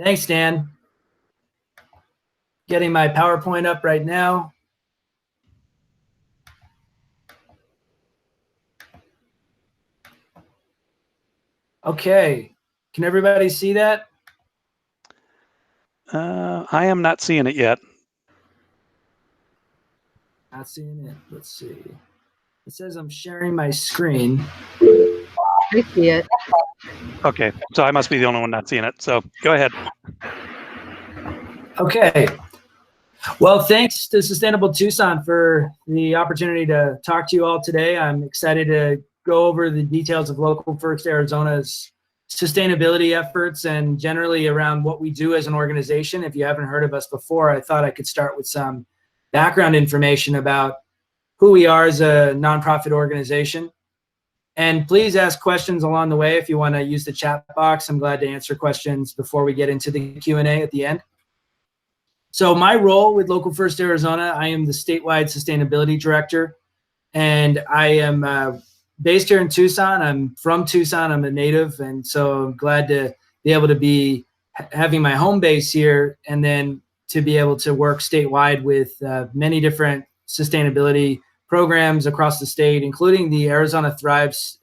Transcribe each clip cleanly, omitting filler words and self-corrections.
Thanks, Dan. Getting my PowerPoint up right now. Okay, can everybody see that? I am not seeing it yet. Not seeing it. Let's see. It says I'm sharing my screen. I see it. Okay, so I must be the only one not seeing it. So go ahead. Okay. Well, thanks to Sustainable Tucson for the opportunity to talk to you all today. I'm excited to go over the details of Local First Arizona's sustainability efforts and generally around what we do as an organization. If you haven't heard of us before, I thought I could start with some background information about who we are as a nonprofit organization. And please ask questions along the way if you want to use the chat box. I'm glad to answer questions before we get into the Q&A at the end. So my role with Local First Arizona, I am the statewide sustainability director, and I am based here in Tucson. I'm from Tucson. I'm a native, and so I'm glad to be able to be having my home base here, and then to be able to work statewide with many different sustainability programs across the state, including the Arizona Thrives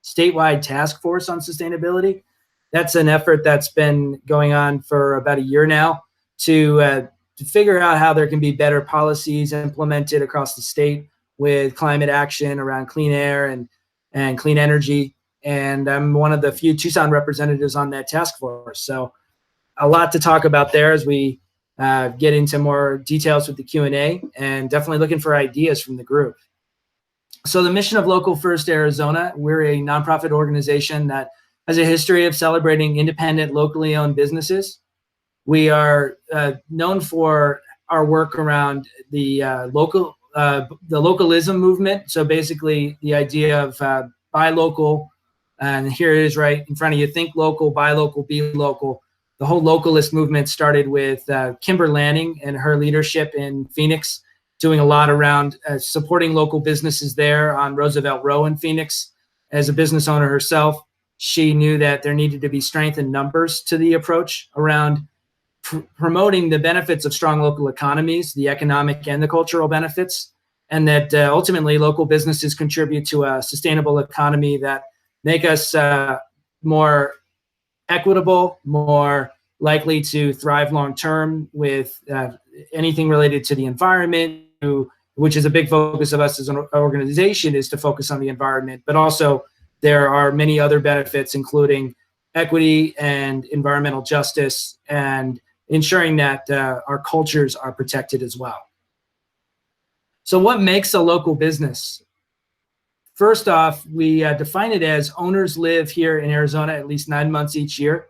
statewide task force on sustainability. That's an effort that's been going on for about a year now to figure out how there can be better policies implemented across the state with climate action around clean air and clean energy. And I'm one of the few Tucson representatives on that task force. So a lot to talk about there as we get into more details with the Q&A, and definitely looking for ideas from the group. So the mission of Local First Arizona, we're a nonprofit organization that has a history of celebrating independent, locally owned businesses. We are known for our work around the localism movement. So basically the idea of buy local, and here it is right in front of you, think local, buy local, be local. The whole localist movement started with Kimber Lanning and her leadership in Phoenix, doing a lot around supporting local businesses there on Roosevelt Row in Phoenix. As a business owner herself, she knew that there needed to be strength in numbers to the approach around promoting the benefits of strong local economies, the economic and the cultural benefits, and that ultimately local businesses contribute to a sustainable economy that make us more equitable, more likely to thrive long-term with anything related to the environment, which is a big focus of us as an organization, is to focus on the environment. But also there are many other benefits, including equity and environmental justice, and ensuring that our cultures are protected as well. So what makes a local business? First off, we define it as owners live here in Arizona at least 9 months each year,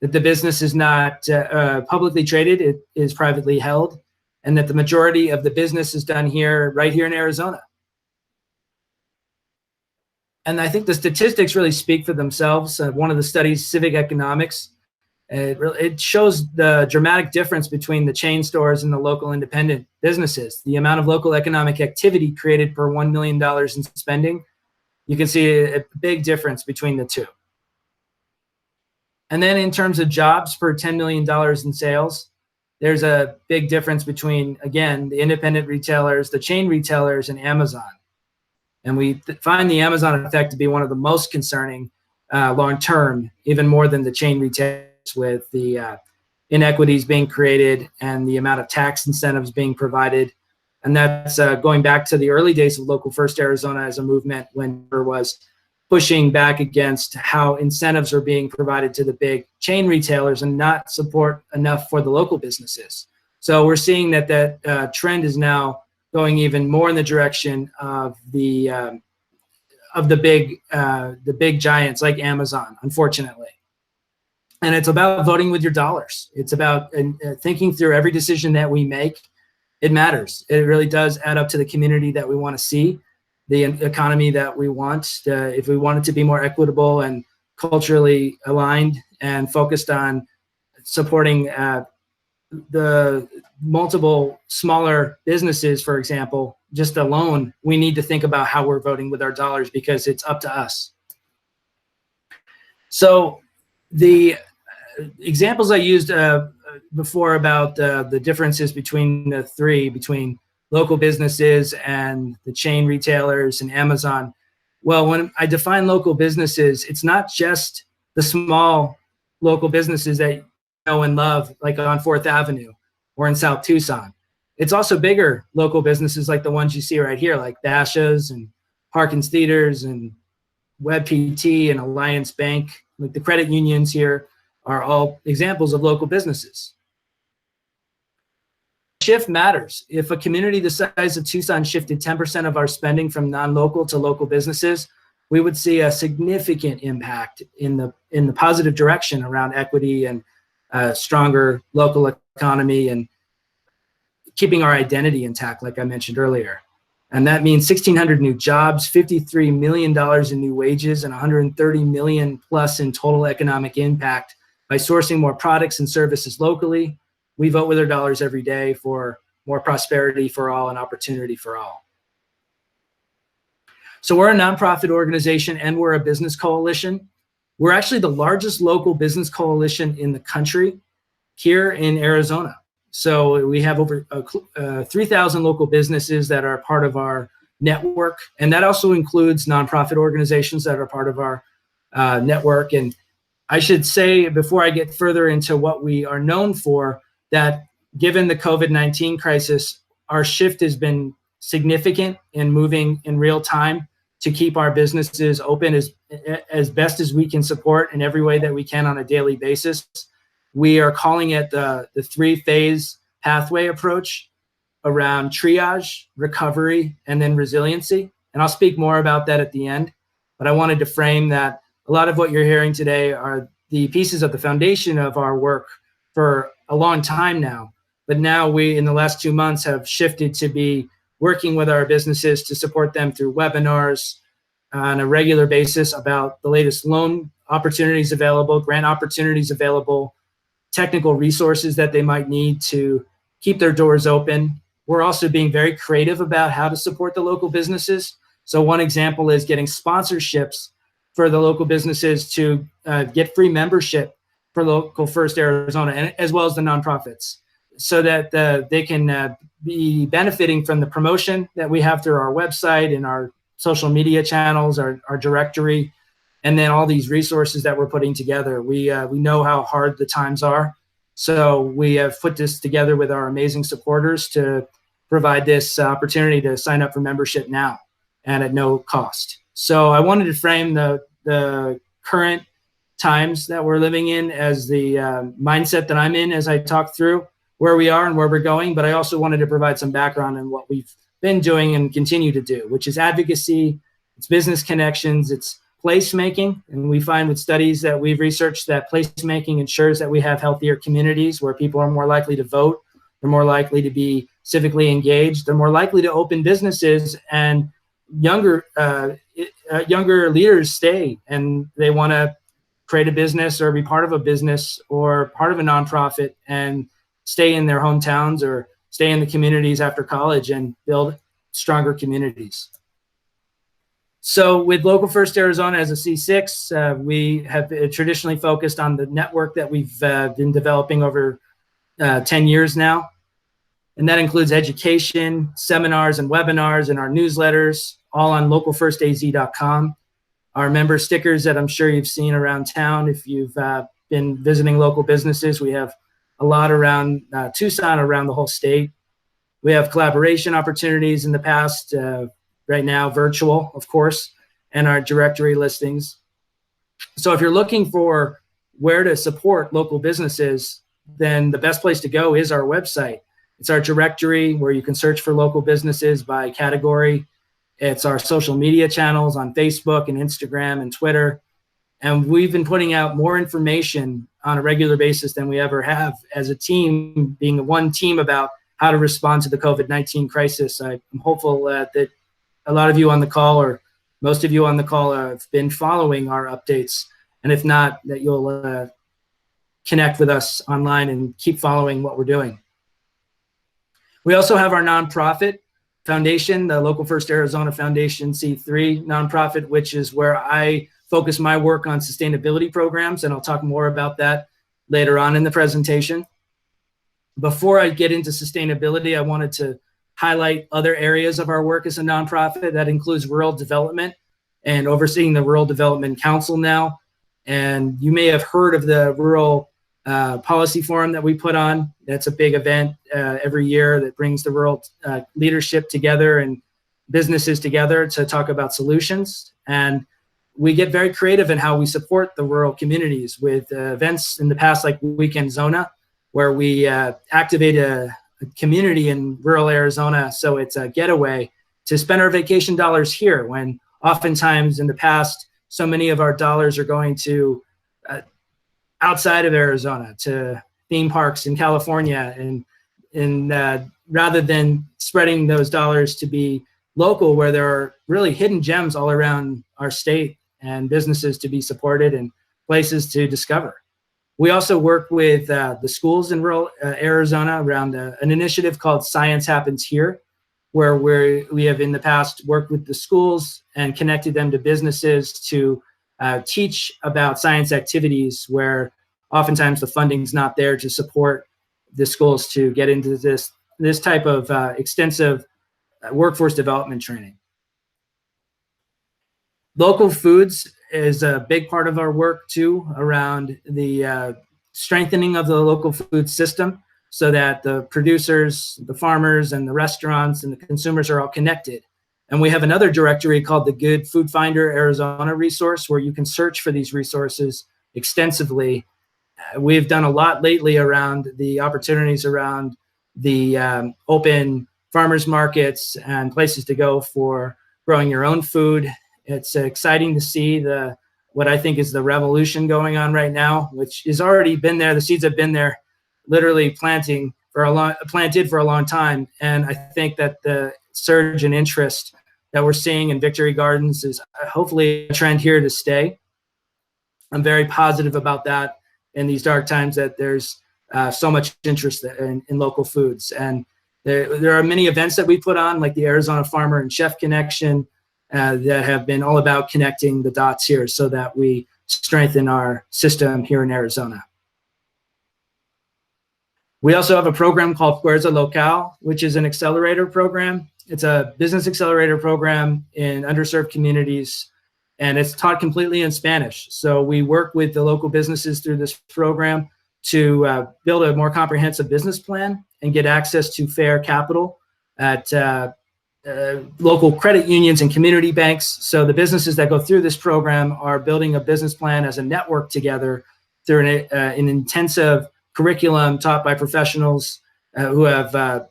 that the business is not publicly traded, it is privately held, and that the majority of the business is done here, right here in Arizona. And I think the statistics really speak for themselves. One of the studies, Civic Economics, it shows the dramatic difference between the chain stores and the local independent businesses. The amount of local economic activity created per $1 million in spending, you can see a big difference between the two. And then in terms of jobs per $10 million in sales, there's a big difference between, again, the independent retailers, the chain retailers, and Amazon. And we find the Amazon effect to be one of the most concerning long-term, even more than the chain retailers, with the inequities being created and the amount of tax incentives being provided. And that's going back to the early days of Local First Arizona as a movement, when there was pushing back against how incentives are being provided to the big chain retailers and not support enough for the local businesses. So we're seeing that that trend is now going even more in the direction of the big giants like Amazon, unfortunately. And it's about voting with your dollars. It's about thinking through every decision that we make. It matters. It really does add up to the community that we want to see, the economy that we want. If we want it to be more equitable and culturally aligned and focused on supporting the multiple smaller businesses, for example, just alone, we need to think about how we're voting with our dollars, because it's up to us. So the examples I used before about the differences between the three, between local businesses and the chain retailers and Amazon. Well, when I define local businesses, it's not just the small local businesses that you know and love, like on 4th Avenue or in South Tucson. It's also bigger local businesses like the ones you see right here, like Dasha's and Harkins Theaters and Web PT and Alliance Bank. Like the credit unions here are all examples of local businesses. Shift matters. If a community the size of Tucson shifted 10% of our spending from non-local to local businesses, we would see a significant impact in the positive direction around equity and stronger local economy and keeping our identity intact, like I mentioned earlier. And that means 1,600 new jobs, $53 million in new wages, and 130 million plus in total economic impact by sourcing more products and services locally. We vote with our dollars every day for more prosperity for all and opportunity for all. So we're a nonprofit organization and we're a business coalition. We're actually the largest local business coalition in the country here in Arizona. So we have over 3,000 local businesses that are part of our network. And that also includes nonprofit organizations that are part of our network. And I should say, before I get further into what we are known for, that given the COVID-19 crisis, our shift has been significant in moving in real time to keep our businesses open as best as we can support in every way that we can on a daily basis. We are calling it the 3-phase pathway approach around triage, recovery, and then resiliency. And I'll speak more about that at the end. But I wanted to frame that a lot of what you're hearing today are the pieces of the foundation of our work for a long time now. But now we, in the last 2 months, have shifted to be working with our businesses to support them through webinars on a regular basis about the latest loan opportunities available, grant opportunities available, technical resources that they might need to keep their doors open. We're also being very creative about how to support the local businesses. So one example is getting sponsorships for the local businesses to get free membership for Local First Arizona, and as well as the nonprofits, so that they can be benefiting from the promotion that we have through our website and our social media channels, our directory, and then all these resources that we're putting together. We know how hard the times are, so we have put this together with our amazing supporters to provide this opportunity to sign up for membership now and at no cost. So I wanted to frame the current times that we're living in as the mindset that I'm in as I talk through where we are and where we're going, but I also wanted to provide some background on what we've been doing and continue to do, which is advocacy, it's business connections, it's placemaking. And we find with studies that we've researched that placemaking ensures that we have healthier communities where people are more likely to vote, they're more likely to be civically engaged, they're more likely to open businesses, and younger leaders stay and they want to create a business or be part of a business or part of a nonprofit and stay in their hometowns or stay in the communities after college and build stronger communities. So with Local First Arizona as a C6, we have traditionally focused on the network that we've been developing over 10 years now. And that includes education, seminars and webinars, and our newsletters, all on localfirstaz.com. Our member stickers that I'm sure you've seen around town if you've been visiting local businesses. We have a lot around Tucson, around the whole state. We have collaboration opportunities in the past, right now virtual, of course, and our directory listings. So if you're looking for where to support local businesses, then the best place to go is our website. It's our directory where you can search for local businesses by category. It's our social media channels on Facebook and Instagram and Twitter. And we've been putting out more information on a regular basis than we ever have as a team, being one team about how to respond to the COVID-19 crisis. I'm hopeful that a lot of you on the call, or most of you on the call, have been following our updates. And if not, that you'll connect with us online and keep following what we're doing. We also have our nonprofit foundation, the Local First Arizona Foundation C3 nonprofit, which is where I focus my work on sustainability programs, and I'll talk more about that later on in the presentation. Before I get into sustainability, I wanted to highlight other areas of our work as a nonprofit. That includes rural development and overseeing the Rural Development Council now. And you may have heard of the Rural Policy Forum that we put on. That's a big event every year that brings the rural leadership together and businesses together to talk about solutions. And we get very creative in how we support the rural communities with events in the past, like Weekend Zona, where we activate a community in rural Arizona. So it's a getaway to spend our vacation dollars here, when oftentimes in the past, so many of our dollars are going to outside of Arizona, to theme parks in California, and rather than spreading those dollars to be local, where there are really hidden gems all around our state and businesses to be supported and places to discover. We also work with the schools in rural Arizona around an initiative called Science Happens Here, where we have in the past worked with the schools and connected them to businesses to teach about science activities, where oftentimes the funding's not there to support the schools to get into this type of extensive workforce development training. Local foods is a big part of our work too, around the strengthening of the local food system, so that the producers, the farmers, and the restaurants and the consumers are all connected. And we have another directory called the Good Food Finder Arizona resource, where you can search for these resources extensively. We've done a lot lately around the opportunities around the open farmers markets and places to go for growing your own food. It's exciting to see what I think is the revolution going on right now, which has already been there. The seeds have been there, literally planted for a long time. And I think that the surge in interest that we're seeing in Victory Gardens is hopefully a trend here to stay. I'm very positive about that in these dark times, that there's so much interest in local foods. And there are many events that we put on, like the Arizona Farmer and Chef Connection, that have been all about connecting the dots here so that we strengthen our system here in Arizona. We also have a program called Fuerza Local, which is an accelerator program. It's a business accelerator program in underserved communities, and it's taught completely in Spanish. So we work with the local businesses through this program to build a more comprehensive business plan and get access to fair capital at local credit unions and community banks. So the businesses that go through this program are building a business plan as a network together through an intensive curriculum taught by professionals who have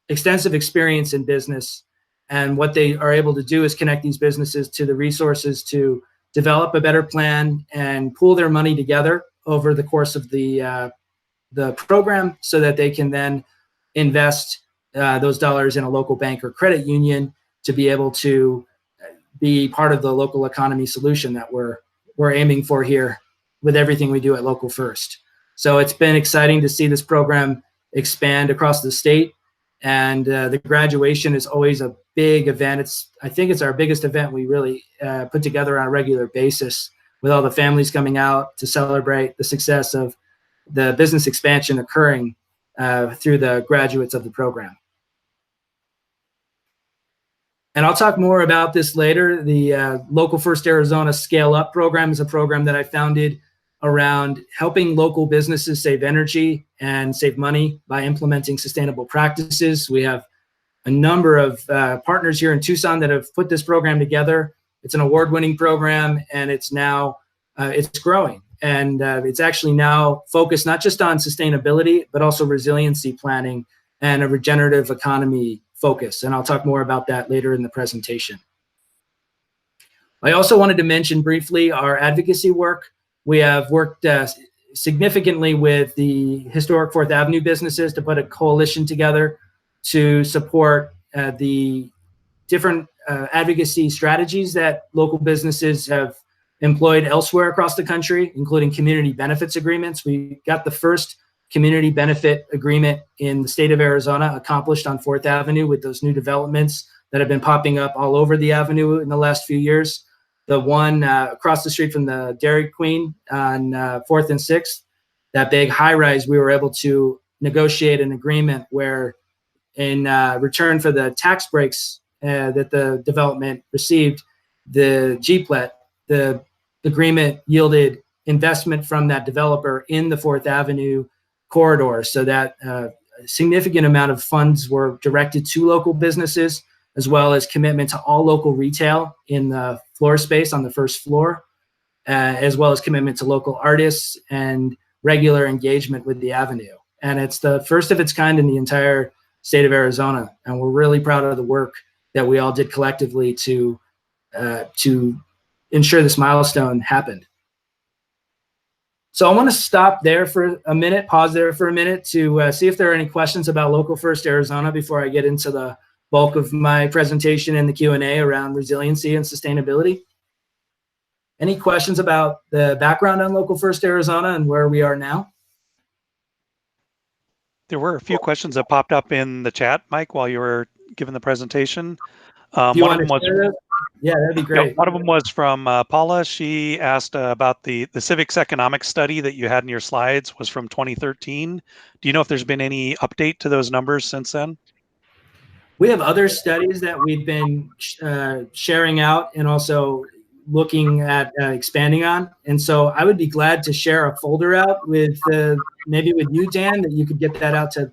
extensive experience in business. And what they are able to do is connect these businesses to the resources to develop a better plan and pool their money together over the course of the program, so that they can then invest those dollars in a local bank or credit union to be able to be part of the local economy solution that we're aiming for here with everything we do at Local First. So it's been exciting to see this program expand across the state. And the graduation is always a big event. I think it's our biggest event we really put together on a regular basis, with all the families coming out to celebrate the success of the business expansion occurring through the graduates of the program. And I'll talk more about this later. The Local First Arizona Scale Up program is a program that I founded around helping local businesses save energy and save money by implementing sustainable practices. We have a number of partners here in Tucson that have put this program together. It's an award-winning program, and it's now it's growing. And it's actually now focused not just on sustainability, but also resiliency planning and a regenerative economy focus. And I'll talk more about that later in the presentation. I also wanted to mention briefly our advocacy work. We have worked significantly with the historic 4th Avenue businesses to put a coalition together to support the different advocacy strategies that local businesses have employed elsewhere across the country, including community benefits agreements. We got the first community benefit agreement in the state of Arizona accomplished on 4th Avenue with those new developments that have been popping up all over the avenue in the last few years. The one across the street from the Dairy Queen on 4th and 6th that big high rise, we were able to negotiate an agreement where, in return for the tax breaks that the development received, the GPLET, the agreement yielded investment from that developer in the Fourth Avenue corridor, so that a significant amount of funds were directed to local businesses, as well as commitment to all local retail in the floor space on the first floor, as well as commitment to local artists and regular engagement with the avenue. And it's the first of its kind in the entire state of Arizona. And we're really proud of the work that we all did collectively to ensure this milestone happened. So I want to stop there for a minute, pause there for a minute to see if there are any questions about Local First Arizona before I get into the bulk of my presentation and the Q&A around resiliency and sustainability. Any questions about the background on Local First Arizona and where we are now? There were a few questions that popped up in the chat, Mike, while you were giving the presentation. Do you want to share those? Yeah, that'd be great. One of them was from Paula. She asked about the civics economics study that you had in your slides was from 2013. Do you know if there's been any update to those numbers since then? We have other studies that we've been sharing out and also looking at expanding on. And so I would be glad to share a folder out with maybe with you, Dan, that you could get that out to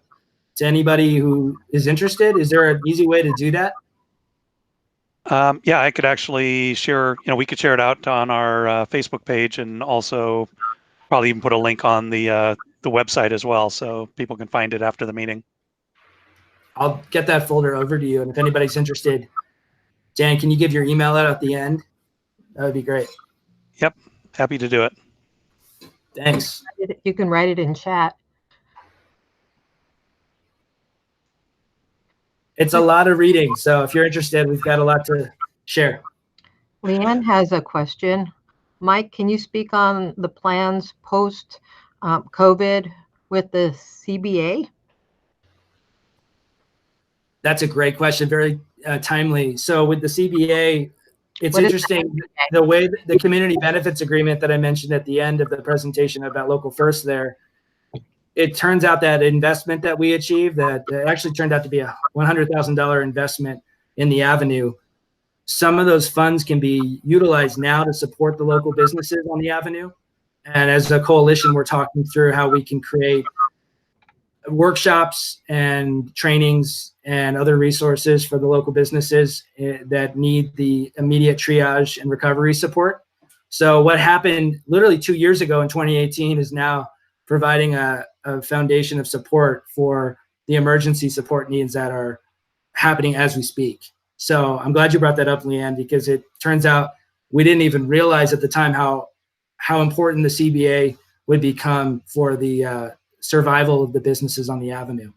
anybody who is interested. Is there an easy way to do that? Yeah, I could actually share, we could share it out on our Facebook page, and also probably even put a link on the website as well, so people can find it after the meeting. I'll get that folder over to you. And if anybody's interested, Dan, can you give your email out at the end? That would be great. Yep, happy to do it. Thanks. You can write it in chat. It's a lot of reading, so if you're interested, we've got a lot to share. Leanne has a question. Mike, can you speak on the plans post COVID with the CBA? That's a great question, very timely. So with the CBA, it's interesting the way the community benefits agreement that I mentioned at the end of the presentation about Local First there. It turns out that investment that we achieved, that actually turned out to be a $100,000 investment in the avenue. Some of those funds can be utilized now to support the local businesses on the avenue. And as a coalition, we're talking through how we can create workshops and trainings and other resources for the local businesses that need the immediate triage and recovery support. So what happened literally 2 years ago in 2018 is now providing a foundation of support for the emergency support needs that are happening as we speak. So I'm glad you brought that up, Leanne, because it turns out we didn't even realize at the time how important the CBA would become for the survival of the businesses on the avenue.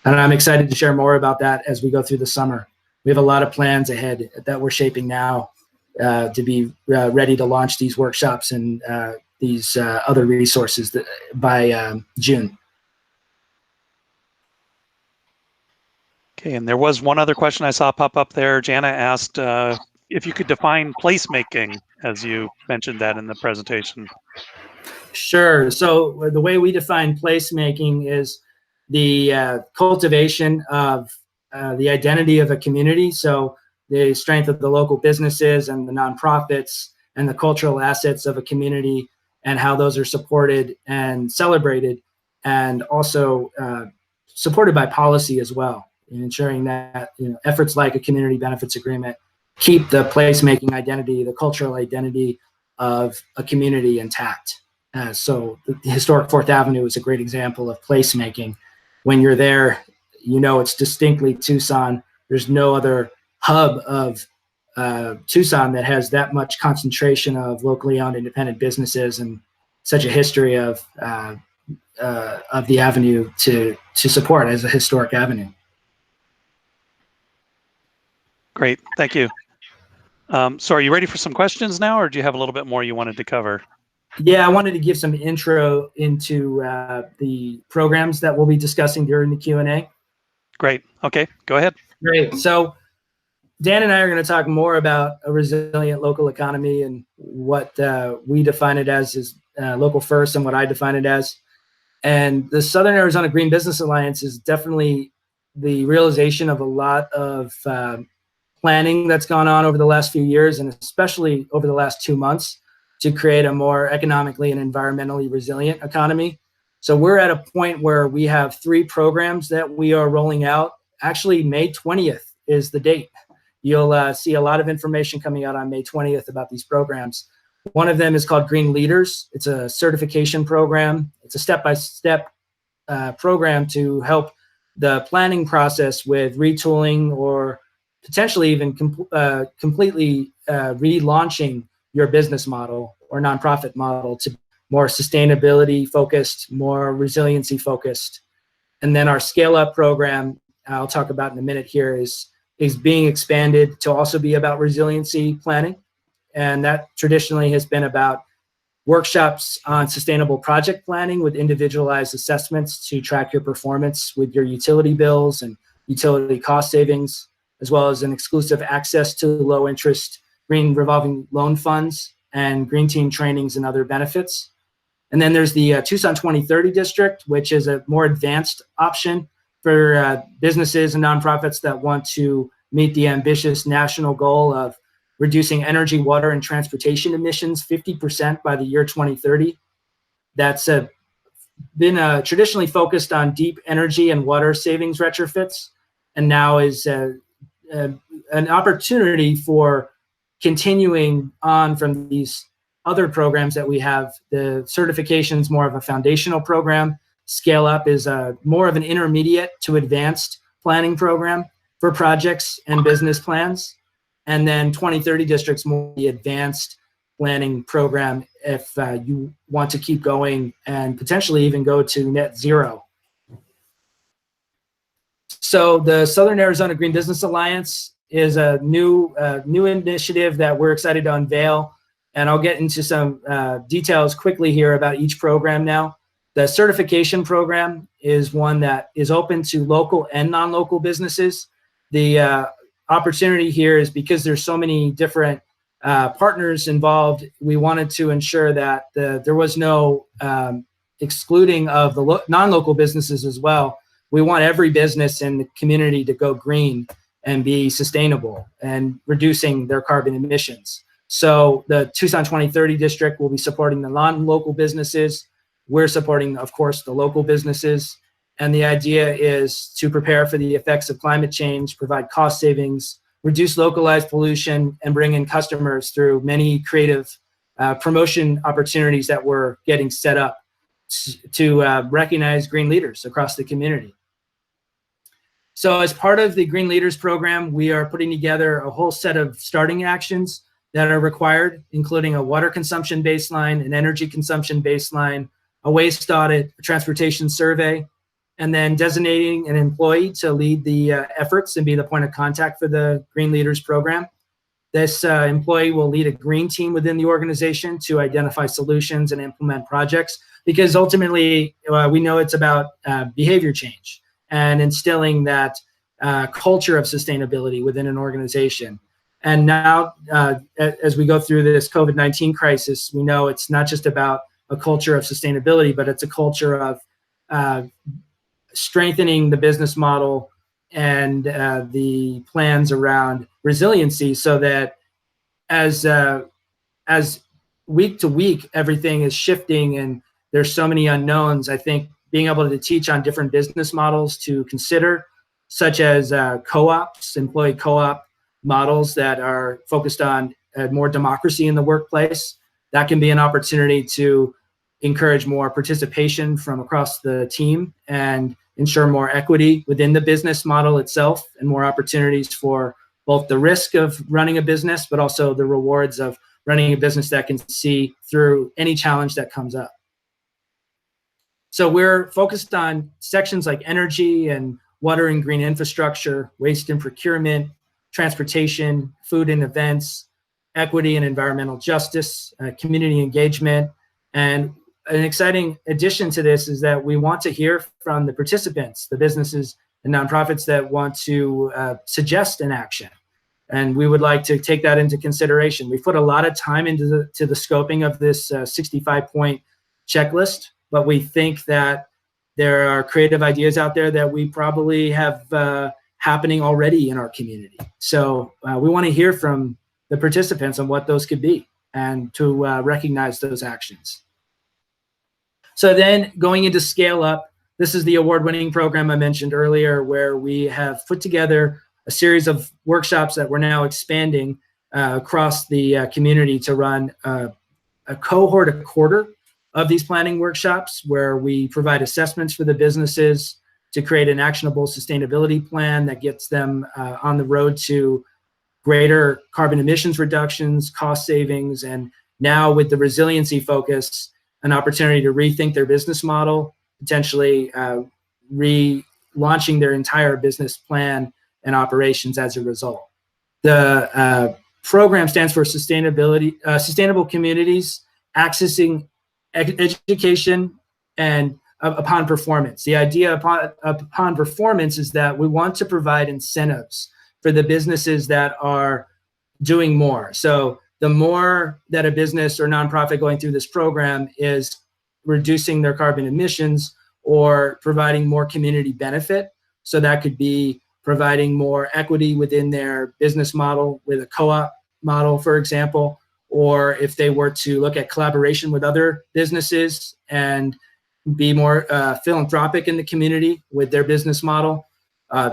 And I'm excited to share more about that as we go through the summer. We have a lot of plans ahead that we're shaping now to be ready to launch these workshops and these other resources by June. Okay, and there was one other question I saw pop up there. Jana asked if you could define placemaking, as you mentioned that in the presentation. Sure. So the way we define placemaking is the cultivation of the identity of a community. So the strength of the local businesses and the nonprofits and the cultural assets of a community and how those are supported and celebrated, and also supported by policy as well, in ensuring that efforts like a community benefits agreement keep the placemaking identity, the cultural identity of a community intact. So the historic Fourth Avenue is a great example of placemaking. When you're there, it's distinctly Tucson. There's no other hub of Tucson that has that much concentration of locally owned independent businesses and such a history of the avenue to support as a historic avenue. Great, thank you. So are you ready for some questions now, or do you have a little bit more you wanted to cover? Yeah, I wanted to give some intro into the programs that we'll be discussing during the Q&A. Great, okay, go ahead. Great, so Dan and I are going to talk more about a resilient local economy and what we define it as local first and what I define it as. And the Southern Arizona Green Business Alliance is definitely the realization of a lot of planning that's gone on over the last few years, and especially over the last 2 months, to create a more economically and environmentally resilient economy. So we're at a point where we have 3 programs that we are rolling out. Actually, May 20th is the date. You'll see a lot of information coming out on May 20th about these programs. One of them is called Green Leaders. It's a certification program. It's a step-by-step program to help the planning process with retooling or potentially even completely relaunching your business model or nonprofit model to more sustainability focused, more resiliency focused. And then our Scale Up program, I'll talk about in a minute here, is being expanded to also be about resiliency planning. And that traditionally has been about workshops on sustainable project planning with individualized assessments to track your performance with your utility bills and utility cost savings, as well as an exclusive access to low interest green revolving loan funds and green team trainings and other benefits. And then there's the Tucson 2030 district, which is a more advanced option for businesses and nonprofits that want to meet the ambitious national goal of reducing energy, water, and transportation emissions 50% by the year 2030. That's been traditionally focused on deep energy and water savings retrofits, and now is an opportunity for continuing on from these other programs that we have. The certification is more of a foundational program. Scale Up is more of an intermediate to advanced planning program for projects and business plans. And then 2030 district's more the advanced planning program if you want to keep going and potentially even go to net zero. So the Southern Arizona Green Business Alliance is a new initiative that we're excited to unveil. And I'll get into some details quickly here about each program now. The certification program is one that is open to local and non-local businesses. The opportunity here is because there's so many different partners involved, we wanted to ensure that there was no excluding of the non-local businesses as well. We want every business in the community to go green and be sustainable and reducing their carbon emissions. So the Tucson 2030 district will be supporting the non-local businesses. We're supporting, of course, the local businesses. And the idea is to prepare for the effects of climate change, provide cost savings, reduce localized pollution, and bring in customers through many creative promotion opportunities that we're getting set up to recognize green leaders across the community. So as part of the Green Leaders program, we are putting together a whole set of starting actions that are required, including a water consumption baseline, an energy consumption baseline, a waste audit, a transportation survey, and then designating an employee to lead the efforts and be the point of contact for the Green Leaders program. This employee will lead a green team within the organization to identify solutions and implement projects, because ultimately we know it's about behavior change and instilling that culture of sustainability within an organization. And now, as we go through this COVID-19 crisis, we know it's not just about a culture of sustainability, but it's a culture of strengthening the business model and the plans around resiliency, so that as week to week everything is shifting and there's so many unknowns, I think being able to teach on different business models to consider, such as co-ops, employee co-op models that are focused on more democracy in the workplace, that can be an opportunity to encourage more participation from across the team and ensure more equity within the business model itself, and more opportunities for both the risk of running a business, but also the rewards of running a business that can see through any challenge that comes up. So we're focused on sections like energy and water and green infrastructure, waste and procurement, transportation, food and events, equity and environmental justice, community engagement. And an exciting addition to this is that we want to hear from the participants, the businesses and nonprofits that want to suggest an action. And we would like to take that into consideration. We put a lot of time into the scoping of this 65-point checklist, but we think that there are creative ideas out there that we probably have happening already in our community. So we want to hear from the participants on what those could be and to recognize those actions. So then going into Scale Up, this is the award-winning program I mentioned earlier, where we have put together a series of workshops that we're now expanding across the community to run a cohort a quarter of these planning workshops, where we provide assessments for the businesses to create an actionable sustainability plan that gets them on the road to greater carbon emissions reductions, cost savings, and now with the resiliency focus, an opportunity to rethink their business model, potentially relaunching their entire business plan and operations as a result. The program stands for Sustainable Communities Accessing Education and upon performance. The idea upon performance is that we want to provide incentives for the businesses that are doing more. So the more that a business or nonprofit going through this program is reducing their carbon emissions or providing more community benefit, so that could be providing more equity within their business model with a co-op model, for example, or if they were to look at collaboration with other businesses and be more philanthropic in the community with their business model.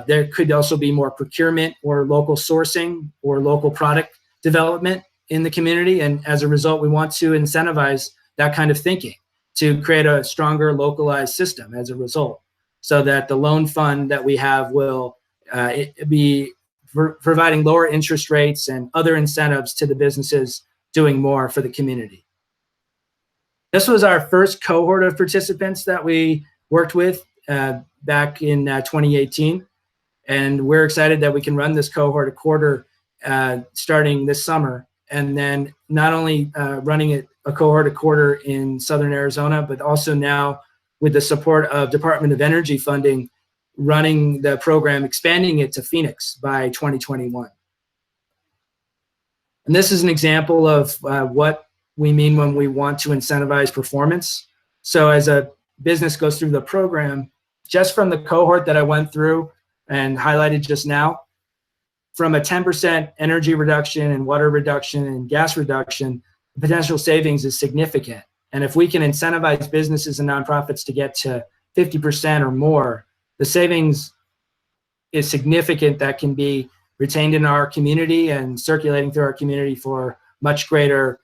There could also be more procurement or local sourcing or local product development in the community. And as a result, we want to incentivize that kind of thinking to create a stronger localized system as a result, so that the loan fund that we have will be providing lower interest rates and other incentives to the businesses doing more for the community. This was our first cohort of participants that we worked with back in 2018. And we're excited that we can run this cohort a quarter starting this summer. And then not only running it a cohort a quarter in Southern Arizona, but also now with the support of Department of Energy funding, running the program, expanding it to Phoenix by 2021. And this is an example of what we mean when we want to incentivize performance. So as a business goes through the program, just from the cohort that I went through and highlighted just now, from a 10% energy reduction and water reduction and gas reduction, the potential savings is significant. And if we can incentivize businesses and nonprofits to get to 50% or more, the savings is significant that can be retained in our community and circulating through our community for much greater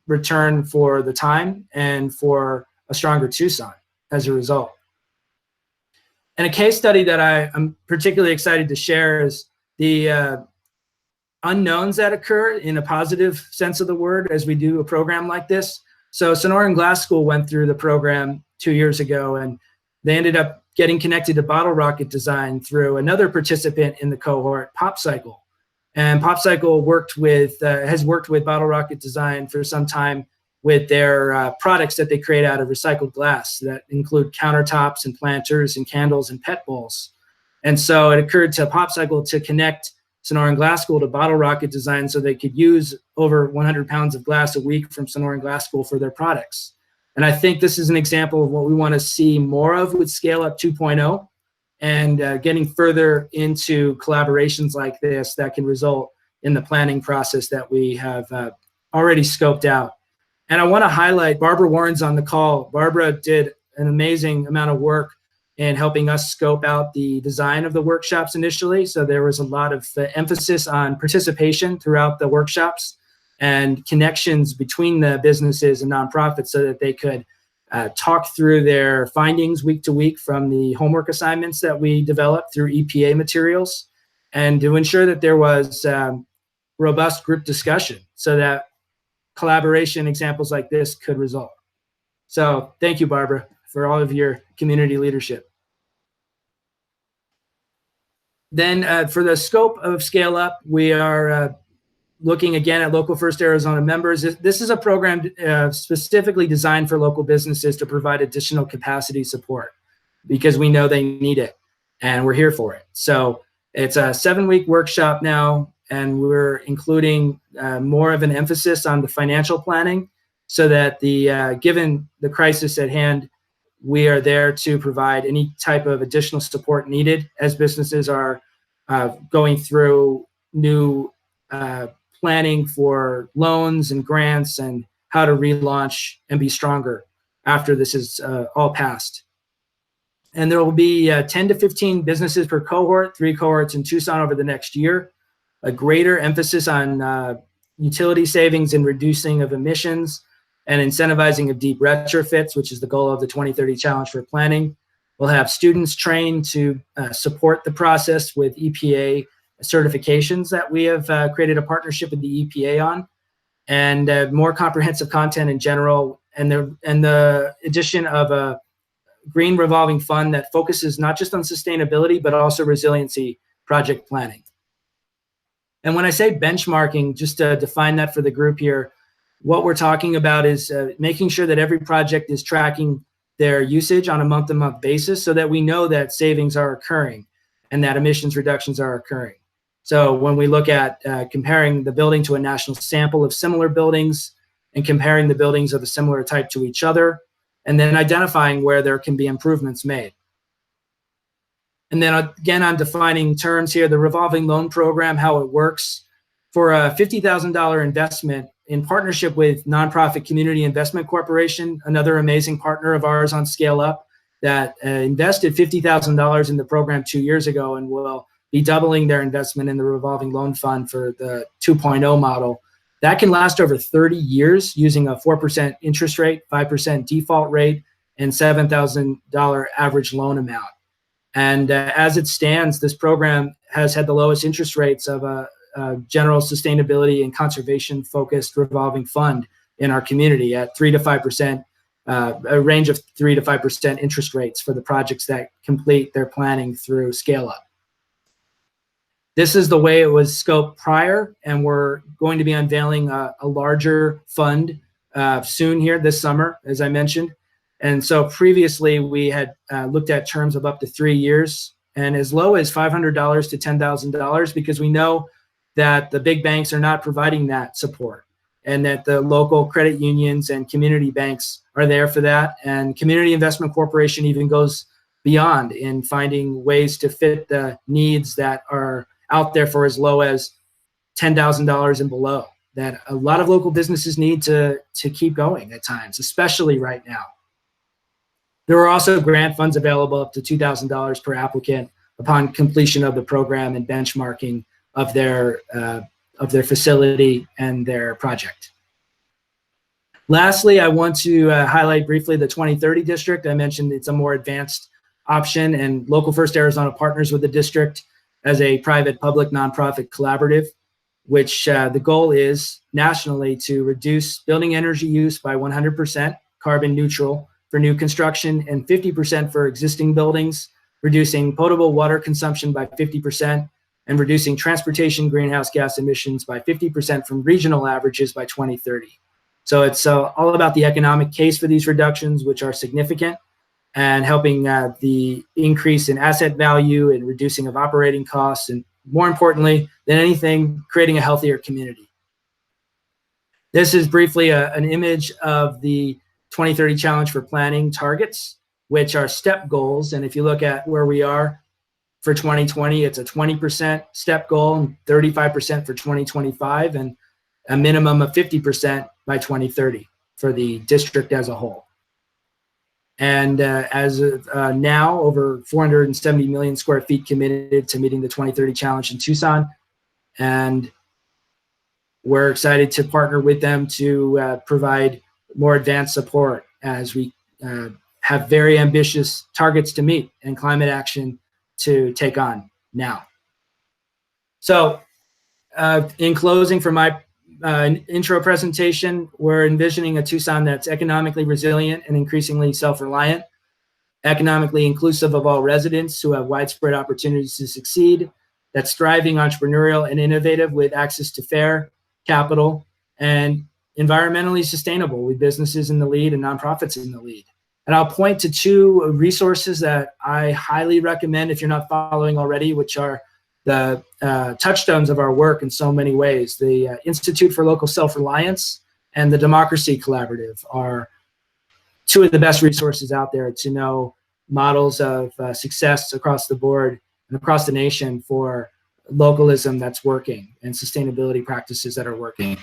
return for the time and for a stronger Tucson as a result. And a case study that I'm particularly excited to share is the unknowns that occur in a positive sense of the word as we do a program like this. So Sonoran Glass School went through the program 2 years ago, and they ended up getting connected to bottle rocket design through another participant in the cohort, PopCycle. And PopCycle has worked with bottle rocket design for some time with their products that they create out of recycled glass that include countertops and planters and candles and pet bowls. And so it occurred to PopCycle to connect Sonoran Glass School to bottle rocket design so they could use over 100 pounds of glass a week from Sonoran Glass School for their products. And I think this is an example of what we want to see more of with Scale Up 2.0 and getting further into collaborations like this that can result in the planning process that we have already scoped out. And I want to highlight Barbara Warren's on the call. Barbara did an amazing amount of work in helping us scope out the design of the workshops initially. So there was a lot of emphasis on participation throughout the workshops and connections between the businesses and nonprofits so that they could talk through their findings week to week from the homework assignments that we developed through EPA materials, and to ensure that there was robust group discussion so that collaboration examples like this could result. So thank you, Barbara, for all of your community leadership. Then for the scope of Scale Up, we are looking again at Local First Arizona members. This is a program specifically designed for local businesses to provide additional capacity support because we know they need it and we're here for it. So it's a 7-week workshop now and we're including more of an emphasis on the financial planning so that given the crisis at hand, we are there to provide any type of additional support needed as businesses are going through new planning for loans and grants and how to relaunch and be stronger after this is all passed. And there will be 10 to 15 businesses per cohort, 3 cohorts in Tucson over the next year. A greater emphasis on utility savings and reducing of emissions and incentivizing of deep retrofits, which is the goal of the 2030 Challenge for Planning. We'll have students trained to support the process with EPA certifications that we have created a partnership with the EPA on, and more comprehensive content in general, and the addition of a green revolving fund that focuses not just on sustainability, but also resiliency project planning. And when I say benchmarking, just to define that for the group here, what we're talking about is making sure that every project is tracking their usage on a month-to-month basis so that we know that savings are occurring and that emissions reductions are occurring. So when we look at comparing the building to a national sample of similar buildings and comparing the buildings of a similar type to each other, and then identifying where there can be improvements made. And then again, I'm defining terms here, the revolving loan program, how it works. For a $50,000 investment in partnership with Nonprofit Community Investment Corporation, another amazing partner of ours on Scale Up, that invested $50,000 in the program 2 years ago and will be doubling their investment in the revolving loan fund for the 2.0 model. That can last over 30 years using a 4% interest rate, 5% default rate, and $7,000 average loan amount. And as it stands, this program has had the lowest interest rates of a general sustainability and conservation focused revolving fund in our community at 3 to 5%, a range of 3 to 5% interest rates for the projects that complete their planning through Scale Up. This is the way it was scoped prior, and we're going to be unveiling a larger fund soon here this summer, as I mentioned. And so previously we had looked at terms of up to 3 years and as low as $500 to $10,000 because we know that the big banks are not providing that support and that the local credit unions and community banks are there for that. And Community Investment Corporation even goes beyond in finding ways to fit the needs that are out there for as low as $10,000 and below that a lot of local businesses need to keep going at times, especially right now. There are also grant funds available up to $2,000 per applicant upon completion of the program and benchmarking of their facility and their project. Lastly, I want to highlight briefly the 2030 district. I mentioned it's a more advanced option, and Local First Arizona partners with the district as a private-public nonprofit collaborative, which the goal is nationally to reduce building energy use by 100%, carbon neutral for new construction, and 50% for existing buildings, reducing potable water consumption by 50%, and reducing transportation greenhouse gas emissions by 50% from regional averages by 2030. So it's all about the economic case for these reductions, which are significant, and helping the increase in asset value and reducing of operating costs, and more importantly than anything, creating a healthier community. This is briefly an image of the 2030 Challenge for Planning targets, which are step goals. And if you look at where we are for 2020, it's a 20% step goal, and 35% for 2025, and a minimum of 50% by 2030 for the district as a whole. And as of now, over 470 million square feet committed to meeting the 2030 Challenge in Tucson. And we're excited to partner with them to provide more advanced support as we have very ambitious targets to meet and climate action to take on now. So in closing for my intro presentation, we're envisioning a Tucson that's economically resilient and increasingly self-reliant, economically inclusive of all residents who have widespread opportunities to succeed, that's thriving, entrepreneurial, and innovative with access to fair capital, and environmentally sustainable with businesses in the lead and nonprofits in the lead. And I'll point to 2 resources that I highly recommend if you're not following already, which are the touchstones of our work in so many ways. The Institute for Local Self-Reliance and the Democracy Collaborative are two of the best resources out there to know models of success across the board and across the nation for localism that's working and sustainability practices that are working.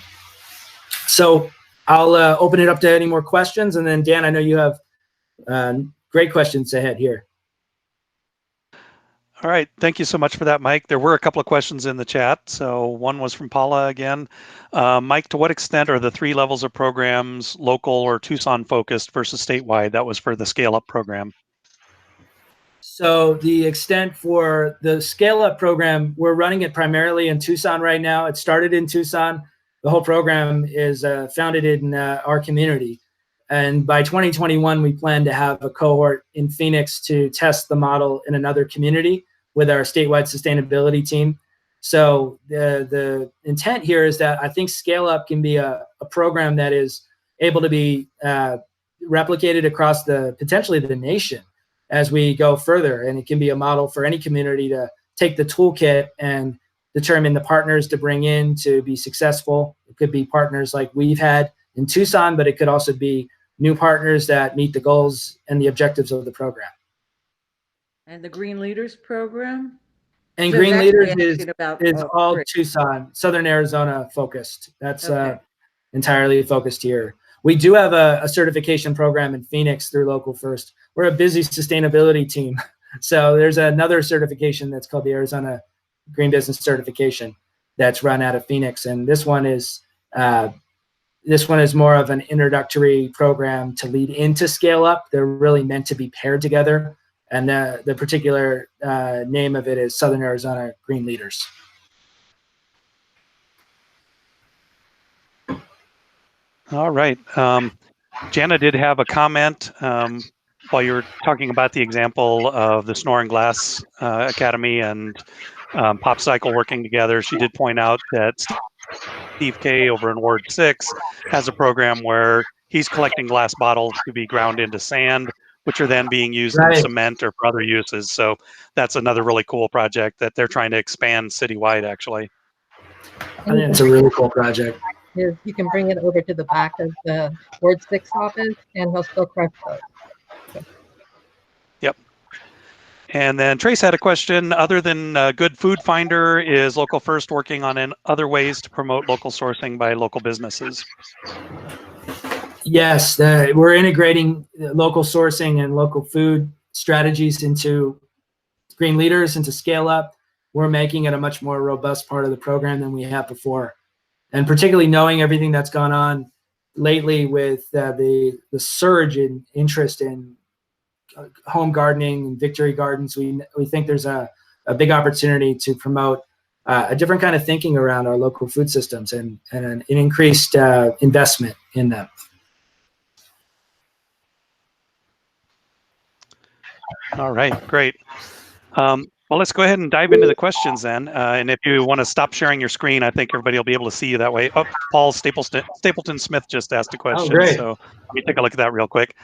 So I'll open it up to any more questions. And then Dan, I know you have great questions ahead here. All right, thank you so much for that, Mike. There were a couple of questions in the chat. So one was from Paula again. Mike, to what extent are the 3 levels of programs local or Tucson focused versus statewide? That was for the Scale Up program. So the extent for the Scale Up program, we're running it primarily in Tucson right now. It started in Tucson. The whole program is founded in our community. And by 2021, we plan to have a cohort in Phoenix to test the model in another community with our statewide sustainability team. So the intent here is that I think Scale Up can be a program that is able to be replicated across potentially the nation as we go further. And it can be a model for any community to take the toolkit and determine the partners to bring in to be successful. It could be partners like we've had in Tucson, but it could also be new partners that meet the goals and the objectives of the program. And the Green Leaders program? And So Green it's Leaders actually is all Tucson, Southern Arizona focused. That's Okay. Entirely focused here. We do have a certification program in Phoenix through Local First. We're a busy sustainability team. So there's another certification that's called the Arizona Green Business Certification that's run out of Phoenix. And this one is more of an introductory program to lead into Scale Up. They're really meant to be paired together. And the particular name of it is Southern Arizona Green Leaders. All right. Jana did have a comment while you were talking about the example of the Snoring Glass Academy and Pop Cycle working together. She did point out that Steve K over in Ward 6 has a program where he's collecting glass bottles to be ground into sand, which are then being used in cement or for other uses. So that's another really cool project that they're trying to expand citywide, actually. I think it's a really cool project. You can bring it over to the back of the Ward 6 office and he'll still crush those. Yep. And then Trace had a question. Other than Good Food Finder, is Local First working on other ways to promote local sourcing by local businesses? Yes, we're integrating local sourcing and local food strategies into Green Leaders, into Scale Up. We're making it a much more robust part of the program than we have before. And particularly knowing everything that's gone on lately with the surge in interest in home gardening and victory gardens, we think there's a big opportunity to promote a different kind of thinking around our local food systems and an increased investment in them. All right, great. Well, let's go ahead and dive into the questions then. And if you want to stop sharing your screen, I think everybody will be able to see you that way. Oh, Paul Stapleton Smith just asked a question. Great. So let me take a look at that real quick.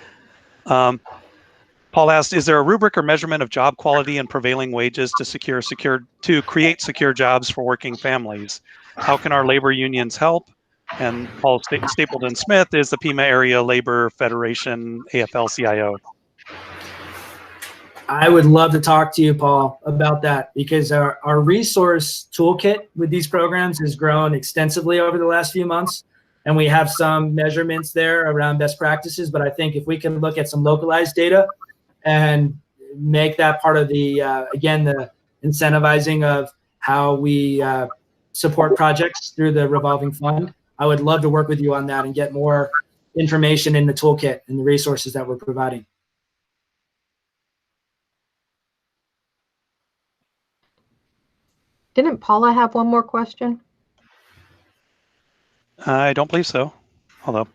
Paul asked, is there a rubric or measurement of job quality and prevailing wages to create secure jobs for working families? How can our labor unions help? And Paul Stapleton Smith is the Pima Area Labor Federation AFL-CIO. I would love to talk to you, Paul, about that, because our resource toolkit with these programs has grown extensively over the last few months. And we have some measurements there around best practices. But I think if we can look at some localized data and make that part of the, again, the incentivizing of how we support projects through the revolving fund, I would love to work with you on that and get more information in the toolkit and the resources that we're providing. Didn't Paula have one more question? I don't believe so. Although,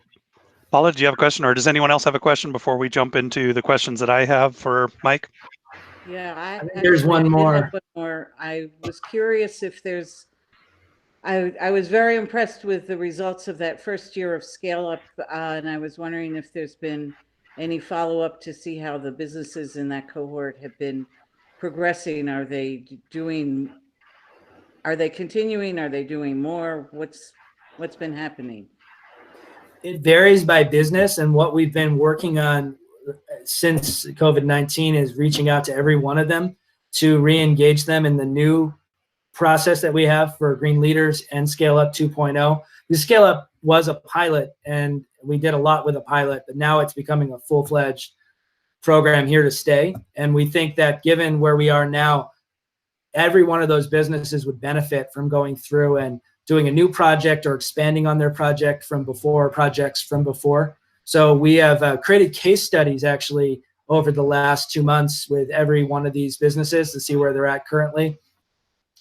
Paula, do you have a question, or does anyone else have a question before we jump into the questions that I have for Mike? Yeah, I think there's one more. I was curious if there's, I was very impressed with the results of that first year of Scale Up, and I was wondering if there's been any follow-up to see how the businesses in that cohort have been progressing. Are they doing are they continuing? Are they doing more? What's been happening? It varies by business, and what we've been working on since COVID-19 is reaching out to every one of them to re-engage them in the new process that we have for Green Leaders and Scale Up 2.0. The Scale Up was a pilot, and we did a lot with a pilot, but now it's becoming a full-fledged program here to stay. And we think that given where we are now, every one of those businesses would benefit from going through and doing a new project or expanding on their project from before, projects from before. So we have created case studies actually over the last 2 months with every one of these businesses to see where they're at currently.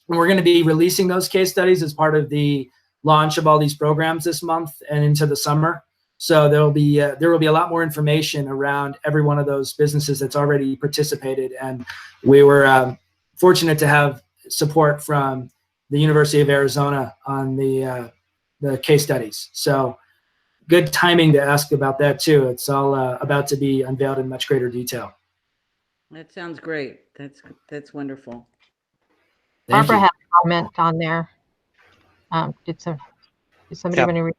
And we're going to be releasing those case studies as part of the launch of all these programs this month and into the summer. So there will be a lot more information around every one of those businesses that's already participated. And we were fortunate to have support from the University of Arizona on the case studies. So good timing to ask about that too. It's all about to be unveiled in much greater detail. That sounds great. That's wonderful. Thank Barbara you. had a comment on there. Did somebody Yeah. want to read?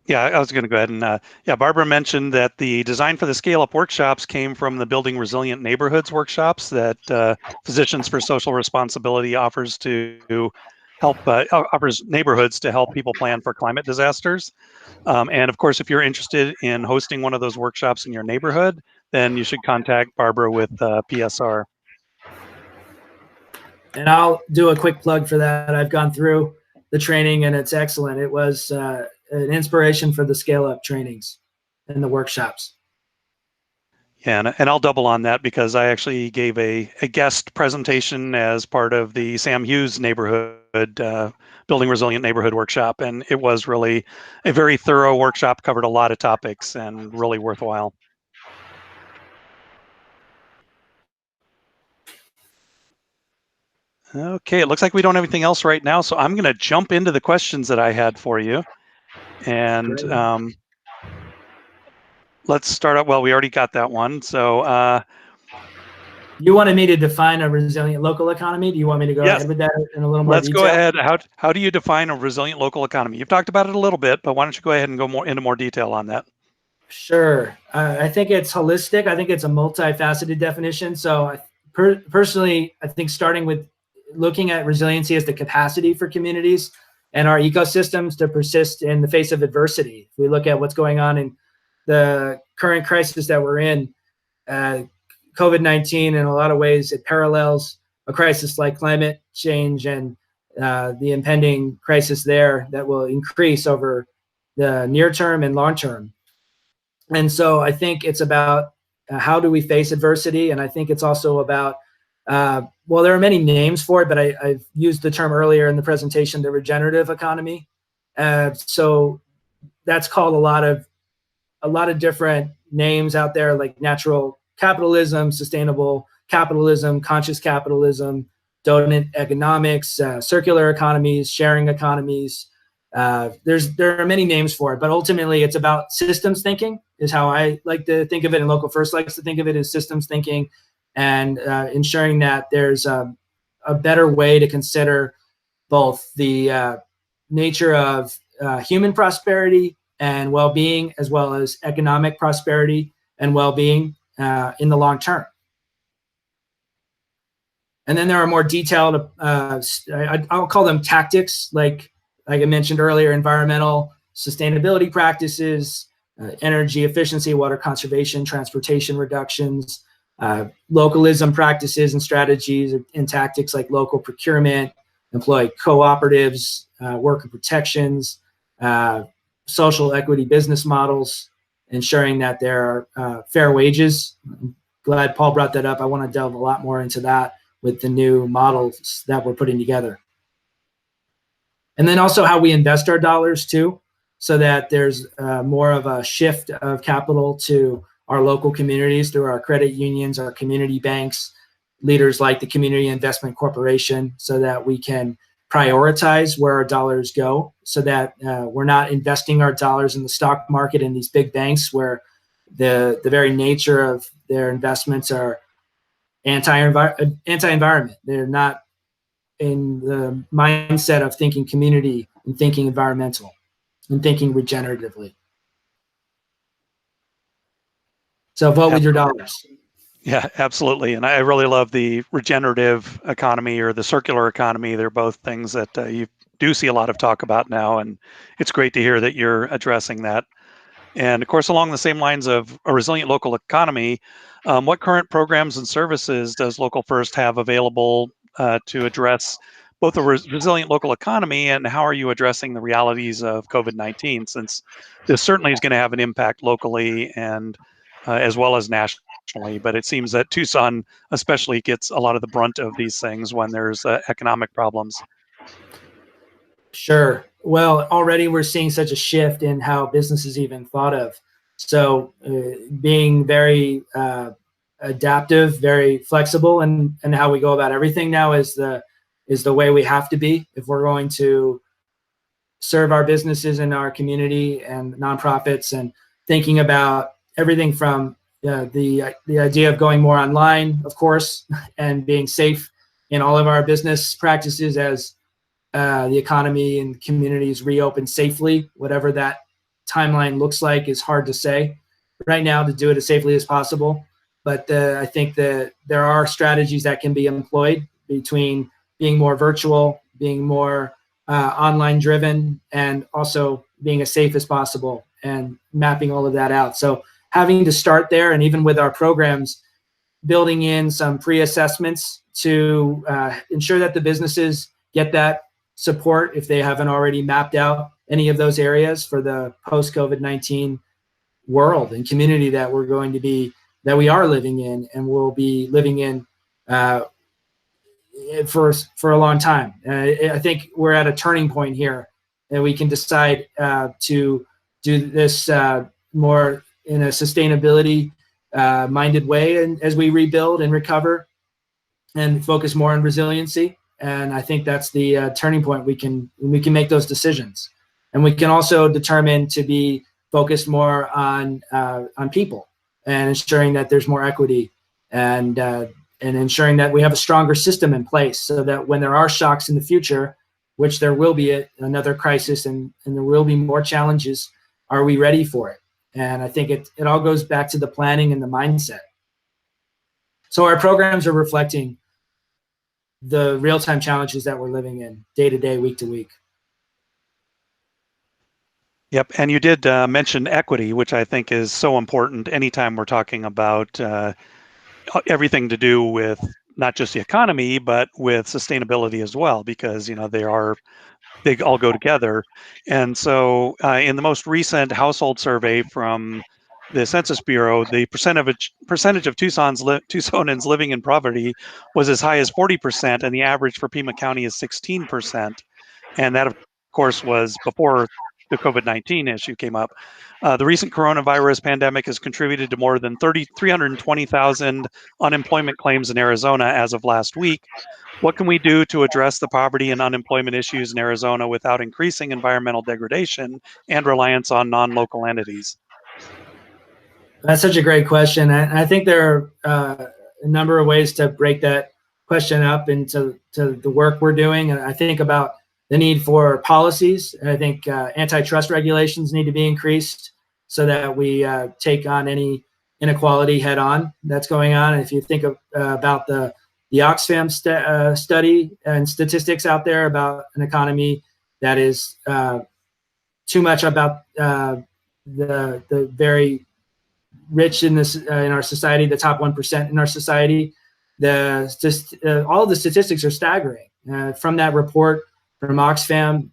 Yeah, I was going to go ahead and Barbara mentioned that the design for the Scale Up workshops came from the Building Resilient Neighborhoods workshops that Physicians for Social Responsibility offers to help offers neighborhoods to help people plan for climate disasters. And of course, if you're interested in hosting one of those workshops in your neighborhood, then you should contact Barbara with PSR. And I'll do a quick plug for that. I've gone through the training and it's excellent. It was an inspiration for the Scale Up trainings and the workshops. Yeah, and I'll double on that because I actually gave a guest presentation as part of the Sam Hughes neighborhood, Building Resilient Neighborhood workshop. And it was really a very thorough workshop, covered a lot of topics and really worthwhile. Okay, it looks like we don't have anything else right now. So I'm going to jump into the questions that I had for you. And let's start out. Well, we already got that one. So you wanted me to define a resilient local economy. Do you want me to go ahead with that in a little more let's detail? go ahead. How do you define a resilient local economy? You've talked about it a little bit, but why don't you go ahead and go into more detail on that? Sure. I think it's holistic. I think it's a multifaceted definition. So personally, I think starting with looking at resiliency as the capacity for communities and our ecosystems to persist in the face of adversity. If we look at what's going on in the current crisis that we're in, COVID-19, in a lot of ways, it parallels a crisis like climate change and the impending crisis there that will increase over the near term and long term. And so I think it's about how do we face adversity? And I think it's also about, well, there are many names for it, but I've used the term earlier in the presentation, the regenerative economy. So that's called a lot of different names out there, like natural capitalism, sustainable capitalism, conscious capitalism, donut economics, circular economies, sharing economies. There are many names for it, but ultimately it's about systems thinking is how I like to think of it, and Local First likes to think of it as systems thinking, and ensuring that there's a better way to consider both the nature of human prosperity and well-being, as well as economic prosperity and well-being in the long term. And then there are more detailed, I'll call them tactics, like I mentioned earlier, environmental sustainability practices, energy efficiency, water conservation, transportation reductions, localism practices and strategies and tactics like local procurement, employee cooperatives, worker protections, social equity business models, ensuring that there are fair wages. I'm glad Paul brought that up. I want to delve a lot more into that with the new models that we're putting together. And then also how we invest our dollars too, so that there's more of a shift of capital to our local communities through our credit unions, our community banks, leaders like the Community Investment Corporation, so that we can prioritize where our dollars go, so that we're not investing our dollars in the stock market in these big banks where the very nature of their investments are anti-environment. They're not in the mindset of thinking community and thinking environmental and thinking regeneratively. So vote with your dollars. Yeah, absolutely. And I really love the regenerative economy or the circular economy. They're both things that you do see a lot of talk about now. And it's great to hear that you're addressing that. And of course, along the same lines of a resilient local economy, what current programs and services does Local First have available to address both a resilient local economy, and how are you addressing the realities of COVID-19, since this certainly is going to have an impact locally and as well as nationally. But it seems that Tucson especially gets a lot of the brunt of these things when there's economic problems. Sure. Well, already we're seeing such a shift in how business is even thought of. So being very adaptive, very flexible, and how we go about everything now is the way we have to be if we're going to serve our businesses in our community and nonprofits, and thinking about everything from the idea of going more online, of course, and being safe in all of our business practices as the economy and communities reopen safely. Whatever that timeline looks like is hard to say right now, to do it as safely as possible. But I think that there are strategies that can be employed between being more virtual, being more online driven, and also being as safe as possible, and mapping all of that out. So having to start there, and even with our programs, building in some pre-assessments to ensure that the businesses get that support if they haven't already mapped out any of those areas for the post-COVID-19 world and community that we are living in and will be living in for a long time. I think we're at a turning point here, and we can decide to do this more in a sustainability minded way, and as we rebuild and recover and focus more on resiliency. And I think that's the turning point. We can make those decisions, and we can also determine to be focused more on people and ensuring that there's more equity, and ensuring that we have a stronger system in place, so that when there are shocks in the future, which there will be another crisis, and there will be more challenges, are we ready for it? And I think it all goes back to the planning and the mindset. So our programs are reflecting the real-time challenges that we're living in day to day, week to week. Yep, and you did mention equity, which I think is so important anytime we're talking about everything to do with not just the economy, but with sustainability as well, because they all go together. And so in the most recent household survey from the Census Bureau, the percentage of Tucsonans living in poverty was as high as 40%, and the average for Pima County is 16%. And that, of course, was before the COVID-19 issue came up. The recent coronavirus pandemic has contributed to more than 320,000 unemployment claims in Arizona as of last week. What can we do to address the poverty and unemployment issues in Arizona without increasing environmental degradation and reliance on non-local entities? That's such a great question. And I think there are a number of ways to break that question up into the work we're doing. And I think about the need for policies. And I think antitrust regulations need to be increased so that we take on any inequality head on that's going on. And if you think about the Oxfam study and statistics out there about an economy that is too much about the very rich in our society, the top 1% in our society, all of the statistics are staggering. From that report from Oxfam,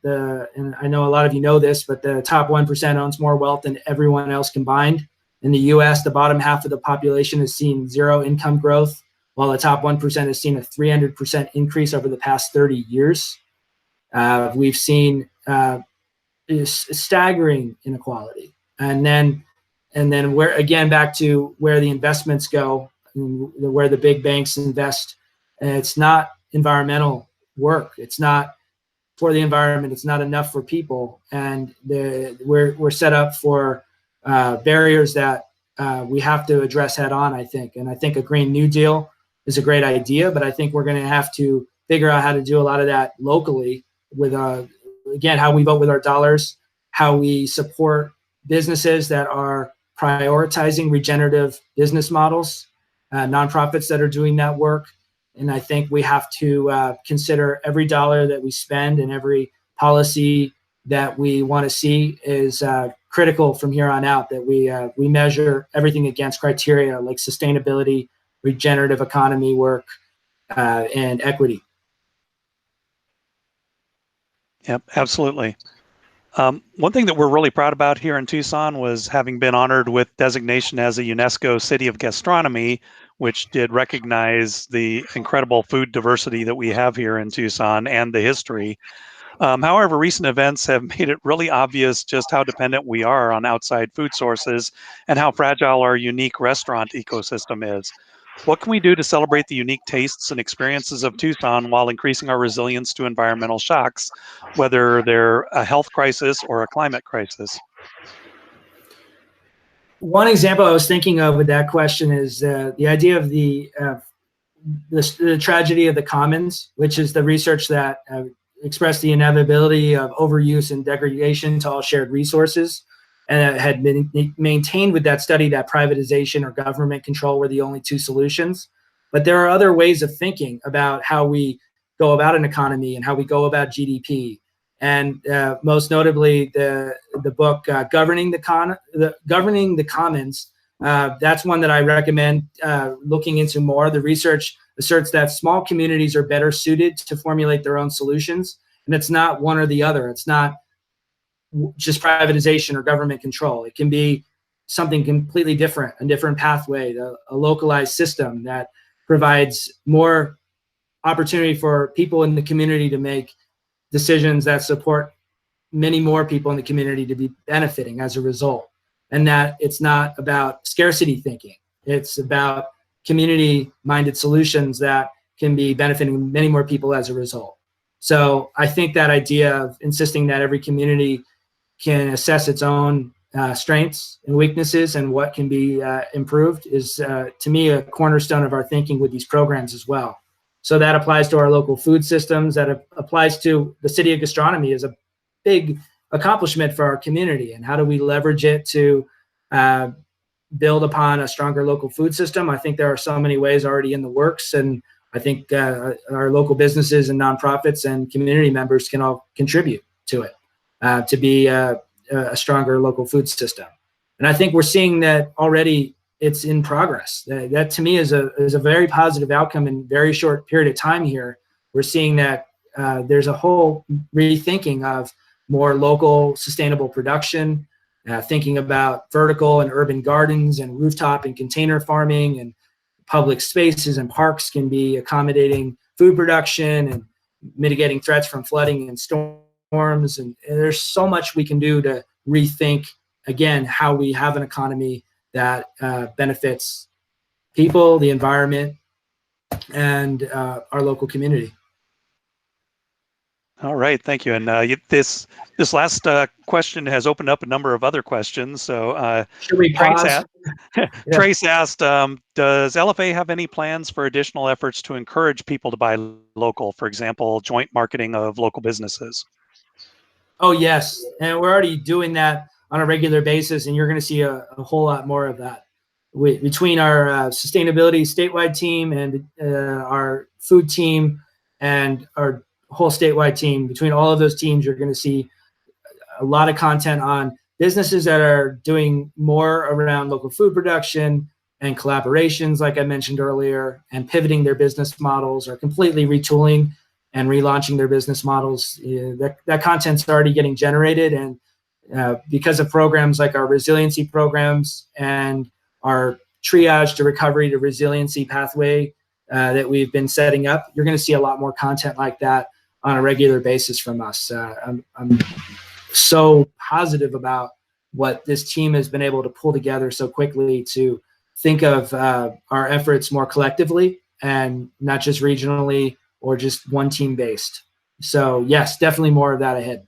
and I know a lot of you know this, but the top 1% owns more wealth than everyone else combined. In the U.S., the bottom half of the population has seen zero income growth, while the top 1% has seen a 300% increase over the past 30 years. We've seen staggering inequality. And then where, again, back to where the investments go, where the big banks invest, it's not environmental work. It's not for the environment. It's not enough for people. And we're set up for barriers that we have to address head on, I think. And I think a Green New Deal is a great idea, but I think we're going to have to figure out how to do a lot of that locally with, again, how we vote with our dollars, how we support businesses that are prioritizing regenerative business models, nonprofits that are doing that work. And I think we have to consider every dollar that we spend and every policy that we want to see is critical from here on out, that we measure everything against criteria like sustainability, regenerative economy work, and equity. Yep, absolutely. One thing that we're really proud about here in Tucson was having been honored with designation as a UNESCO City of Gastronomy, which did recognize the incredible food diversity that we have here in Tucson and the history. However, recent events have made it really obvious just how dependent we are on outside food sources and how fragile our unique restaurant ecosystem is. What can we do to celebrate the unique tastes and experiences of Tucson while increasing our resilience to environmental shocks, whether they're a health crisis or a climate crisis? One example I was thinking of with that question is the idea of the tragedy of the commons, which is the research that expressed the inevitability of overuse and degradation to all shared resources, and it had been maintained with that study that privatization or government control were the only two solutions. But there are other ways of thinking about how we go about an economy and how we go about GDP. And most notably, the book Governing the Commons. That's one that I recommend looking into more. The research asserts that small communities are better suited to formulate their own solutions, and it's not one or the other. It's not just privatization or government control. It can be something completely different, a different pathway, a localized system that provides more opportunity for people in the community to make decisions that support many more people in the community to be benefiting as a result. And that it's not about scarcity thinking. It's about community-minded solutions that can be benefiting many more people as a result. So I think that idea of insisting that every community can assess its own strengths and weaknesses and what can be improved is, to me, a cornerstone of our thinking with these programs as well. So that applies to our local food systems, that applies to the City of Gastronomy as a big accomplishment for our community. And how do we leverage it to build upon a stronger local food system? I think there are so many ways already in the works. And I think our local businesses and nonprofits and community members can all contribute to it, to be a stronger local food system. And I think we're seeing that already. It's in progress. That to me is a very positive outcome in a very short period of time here. We're seeing that there's a whole rethinking of more local sustainable production, thinking about vertical and urban gardens and rooftop and container farming, and public spaces and parks can be accommodating food production and mitigating threats from flooding and storms. And there's so much we can do to rethink, again, how we have an economy that benefits people, the environment, and our local community. All right, thank you. And this last question has opened up a number of other questions. So should we pause? Trace asked, does LFA have any plans for additional efforts to encourage people to buy local, for example, joint marketing of local businesses? Oh, yes. And we're already doing that on a regular basis, and you're going to see a whole lot more of that. Between our sustainability statewide team and our food team and our whole statewide team, between all of those teams, you're going to see a lot of content on businesses that are doing more around local food production and collaborations, like I mentioned earlier, and pivoting their business models or completely retooling and relaunching their business models. That content's already getting generated, and because of programs like our resiliency programs and our triage to recovery to resiliency pathway that we've been setting up, you're going to see a lot more content like that on a regular basis from us. I'm so positive about what this team has been able to pull together so quickly to think of our efforts more collectively and not just regionally or just one team based. So yes, definitely more of that ahead.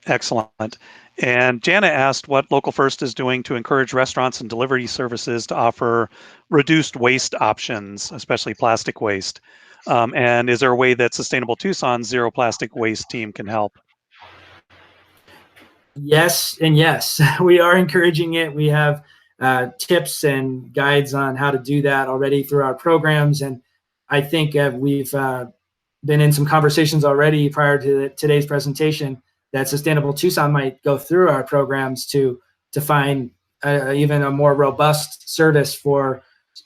Excellent. And Jana asked what Local First is doing to encourage restaurants and delivery services to offer reduced waste options, especially plastic waste. And is there a way that Sustainable Tucson's Zero Plastic Waste team can help? Yes, and yes, we are encouraging it. We have tips and guides on how to do that already through our programs. And I think we've been in some conversations already prior to today's presentation that Sustainable Tucson might go through our programs to find even a more robust service for